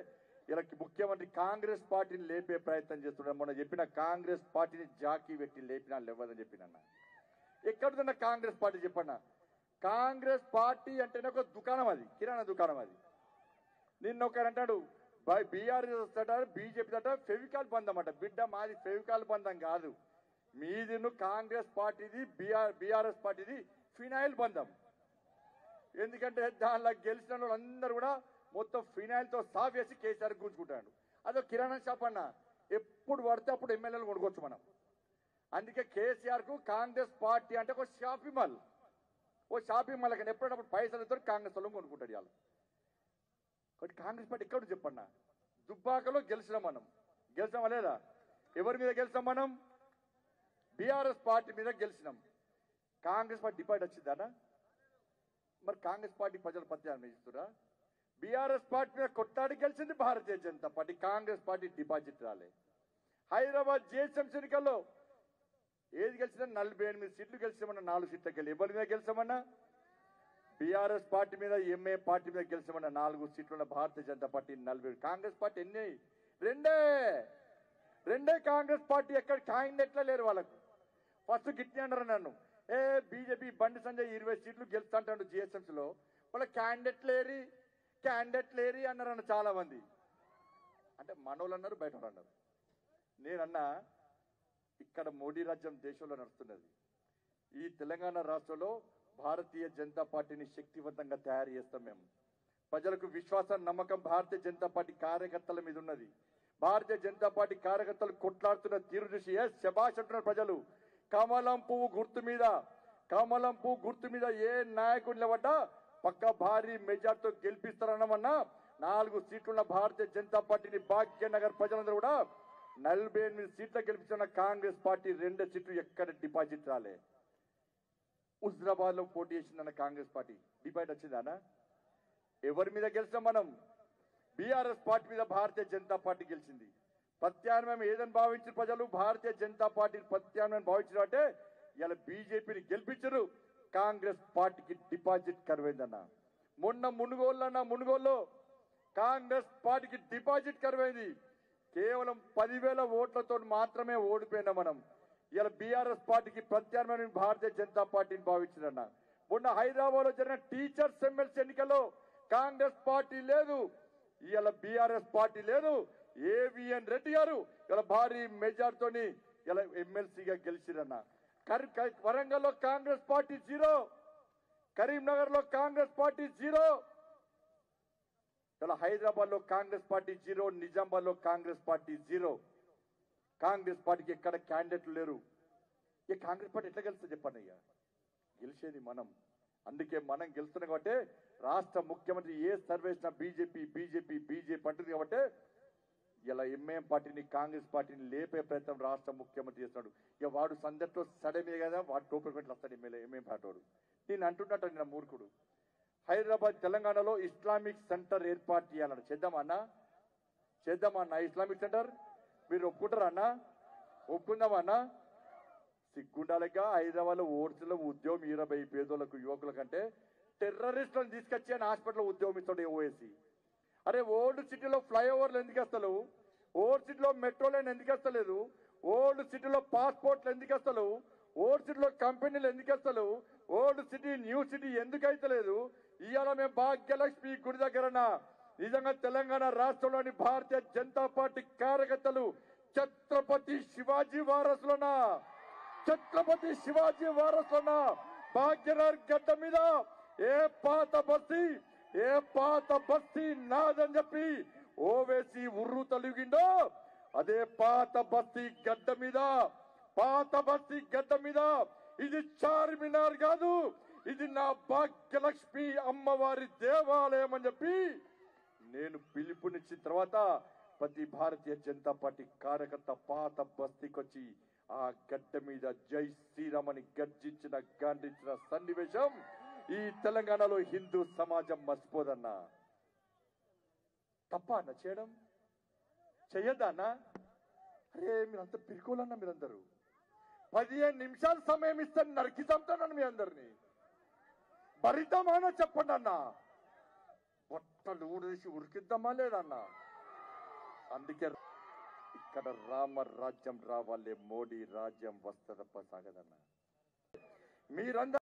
ఇలా ముఖ్యమంత్రి కాంగ్రెస్ పార్టీని లేపే ప్రయత్నం చేస్తున్నాడు. మొన్న చెప్పిన కాంగ్రెస్ పార్టీని జాకీ వ్యక్తి లేపినా లేవదని చెప్పినన్నా. ఎక్కడుందన్న కాంగ్రెస్ పార్టీ చెప్పన్నా? కాంగ్రెస్ పార్టీ అంటేనే ఒక దుకాణం, అది కిరాణా దుకాణం. అది నిన్న ఒకరు అంటాడు బీఆర్ఎస్ అట బీజేపీ అట ఫెవికాల్ బంధం అట. బిడ్డ మాది ఫెవికాల్ బంధం కాదు, మీది కాంగ్రెస్ పార్టీది బీఆర్ఎస్ పార్టీది ఫినాయిల్ బంధం. ఎందుకంటే దానిలో గెలిచిన వాళ్ళందరూ కూడా మొత్తం ఫినాయిల్తో సాఫ్ చేసి కేసీఆర్ గుంజుకుంటాడు. అదో కిరాణా షాప్ అన్న, ఎప్పుడు పడితే అప్పుడు ఎమ్మెల్యేలు కొనుక్కోవచ్చు మనం. అందుకే కేసీఆర్ కు కాంగ్రెస్ పార్టీ అంటే ఒక షాపింగ్ మాల్. ఓ షాపింగ్ మాల్ కానీ ఎప్పుడప్పుడు పైసలతో కాంగ్రెస్ వాళ్ళు కొనుక్కుంటాడు. వాళ్ళు కాబట్టి కాంగ్రెస్ పార్టీ ఎక్కడ చెప్పన్నా? దుబ్బాకలో గెలిచినాం మనం, గెలిచామా లేదా? ఎవరి మీద గెలిచాం మనం? బీఆర్ఎస్ పార్టీ మీద గెలిచినాం. కాంగ్రెస్ పార్టీ డిపాజిట్ వచ్చిందా? మరి కాంగ్రెస్ పార్టీ ప్రజలు ప్రత్యామ్నాయం ఇస్తురా? బీఆర్ఎస్ పార్టీ మీద కొట్టాడి గెలిచింది Bharatiya Janata party, Congress party deposit రాలే. హైదరాబాద్ జిహెచ్ఎంసీ ఎన్నికల్లో ఏది గెలిచినా 48 సీట్లు గెలిచామన్నా, 4 సీట్లకు వెళ్ళి ఎవరి మీద గెలిచామన్నా? బీఆర్ఎస్ పార్టీ మీద, ఎంఏ పార్టీ మీద గెలిచామన్నా 4 సీట్లున్న భారతీయ జనతా పార్టీ 40. కాంగ్రెస్ పార్టీ ఎన్ని? రెండే కాంగ్రెస్ పార్టీ. ఎక్కడ క్యాండిడేట్లే లేరు వాళ్ళకు. ఫస్ట్ గిట్ని అన్నారు నన్ను, బీజేపీ బండి సంజయ్ 20 సీట్లు గెలుస్తా అంటాడు జిహెచ్ఎంసీలో, వాళ్ళ క్యాండిడేట్ లేరు. క్యాండిడేట్ లేరి అన్నారన్న చాలా మంది. అంటే మనోళ్ళు అన్నారు, బయట వాళ్ళు అన్నారు. నేనన్నా ఇక్కడ మోడీ రాజ్యం దేశంలో నడుస్తున్నది. ఈ తెలంగాణ రాష్ట్రంలో భారతీయ జనతా పార్టీని శక్తివంతంగా తయారు చేస్తాం మేము. ప్రజలకు విశ్వాసం, నమ్మకం భారతీయ జనతా పార్టీ కార్యకర్తల మీద ఉన్నది. భారతీయ జనతా పార్టీ కార్యకర్తలు కొట్లాడుతున్న తీరు చూసి శభాష్ అంటున్నారు ప్రజలు. కమలం పువ్వు గుర్తు మీద ఏ నాయకుడు నిలబడ్డా పక్క భారీ మెజార్టీతో గెలిపిస్తారన్నామన్నా 4 సీట్లున్న భారతీయ జనతా పార్టీని భాగ్యనగర్ ప్రజలందరూ కూడా 48 సీట్ల గెలిపించిన కాంగ్రెస్ పార్టీ 2 సీట్లు ఎక్కడ డిపాజిట్ రాలే. హుజరాబాద్ లో పోటీ చేసిందన్న కాంగ్రెస్ పార్టీ డిపాజిట్ వచ్చిందానా? ఎవరి మీద గెలిచాం మనం? బీఆర్ఎస్ పార్టీ మీద భారతీయ జనతా పార్టీ గెలిచింది. ప్రత్యామ్నాయం ఏదని భావించిన ప్రజలు భారతీయ జనతా పార్టీని ప్రత్యామ్నాయం భావించడం అంటే ఇలా బీజేపీని గెలిపించరు, కాంగ్రెస్ పార్టీకి డిపాజిట్ కరువైందన్న. మొన్న మునుగోల్లో కాంగ్రెస్ పార్టీకి డిపాజిట్ కరువైంది. కేవలం 10,000 ఓట్లతో మాత్రమే ఓడిపోయినా మనం. ఇలా బీఆర్ఎస్ పార్టీకి ప్రత్యామ్నాయం భారతీయ జనతా పార్టీని భావించిందన్న. మొన్న హైదరాబాద్ లో జరిగిన టీచర్స్ ఎమ్మెల్సీ ఎన్నికల్లో కాంగ్రెస్ పార్టీ లేదు, ఇలా బీఆర్ఎస్ పార్టీ లేదు. ఏవిఎన్ రెడ్డి గారు ఇలా భారీ మెజార్టీతోని ఇలా ఎమ్మెల్సీగా గెలిచిరన్న. వరంగల్లో కాంగ్రెస్ పార్టీ 0, కరీంనగర్ లో కాంగ్రెస్ పార్టీ 0, ఇలా హైదరాబాద్ లో కాంగ్రెస్ పార్టీ 0, నిజామాబాద్ లో కాంగ్రెస్ పార్టీ 0. కాంగ్రెస్ పార్టీకి ఎక్కడ క్యాండిడేట్లు లేరు. ఈ కాంగ్రెస్ పార్టీ ఎట్లా గెలుస్తుంది చెప్పండి? అయ్యా గెలిచేది మనం. అందుకే మనం గెలుస్తున్నాం కాబట్టి రాష్ట్ర ముఖ్యమంత్రి ఏ సర్వేసిన బీజేపీ అంటుంది కాబట్టి ఇలా ఎంఐఎం పార్టీని, కాంగ్రెస్ పార్టీని లేపే ప్రయత్నం రాష్ట్ర ముఖ్యమంత్రి చేస్తున్నాడు. ఇక వాడు సందట్లో సడమే కదా వాడు టోపర్ పెట్టి వస్తాడు ఎంఐఎం పార్టీ వాడు. నేను అంటున్నట్టు నా మూర్ఖుడు. హైదరాబాద్ తెలంగాణలో ఇస్లామిక్ సెంటర్ ఏర్పాటు చేయాలన్న. చేద్దామన్నా ఇస్లామిక్ సెంటర్? మీరు ఒప్పుకుంటారా అన్నా? ఒప్పుకుందామా అన్నా? సిగ్గుండాలిగా. హైదరాబాద్ లో ఓట్స్లో ఉద్యోగం 20 పేదోళ్లకు, యువకుల కంటే టెర్రరిస్టులను తీసుకొచ్చి ఆయన హాస్పిటల్లో ఉద్యోగం ఇస్తాడు ఓవేసి. అరే ఓల్డ్ సిటీలో ఫ్లైఓవర్లు ఎందుకు వస్తలేవు? ఓల్డ్ సిటీలో మెట్రో లైన్ ఎందుకు వస్తలేదు? ఓల్డ్ సిటీలో పాస్పోర్ట్లు ఎందుకు వస్తలేవు? ఓల్డ్ సిటీలో కంపెనీలు ఎందుకు వస్తలేవు? ఓల్డ్ సిటీ న్యూ సిటీ ఎందుకు అయితలేదు? ఇవాళ మేము భాగ్యలక్ష్మి గుడి దగ్గరన నిజంగా తెలంగాణ రాష్ట్రంలోని భారతీయ జనతా పార్టీ కార్యకర్తలు ఛత్రపతి శివాజీ వారసులన భాగ్యనగర్ గడ్డ మీద ఏ పాత బస్తీ నాదని చెప్పి ఓవేసి ఉర్రు తొలగిండో అదే పాత బస్తీ గడ్డ మీద ఇది చార్మినార్ కాదు, ఇది నా భాగ్యలక్ష్మి అమ్మవారి దేవాలయం అని చెప్పి నేను పిలుపునిచ్చిన తర్వాత ప్రతి భారతీయ జనతా పార్టీ కార్యకర్త పాత బస్తీకి వచ్చి ఆ గడ్డ మీద జై శ్రీరామ్ అని గాండించిన సన్నివేశం ఈ తెలంగాణలో హిందూ సమాజం మర్చిపోదన్నా. తప్ప అన్న చేయడం? చెయ్యద్దా అన్న? అరే మీరంతా పిరుకోలన్నా. మీరందరూ 15 నిమిషాలు సమయం ఇస్తాను నరికి చంపుతానని మీ అందరినీ భరిద్దామా చెప్పండి అన్న. బొట్టలు ఊడేసి ఉరికిద్దామా లేదన్నా? అందుకే ఇక్కడ రామరాజ్యం రావాలే, మోడీ రాజ్యం వస్తదప్ప సాగదన్నా. మీరందరూ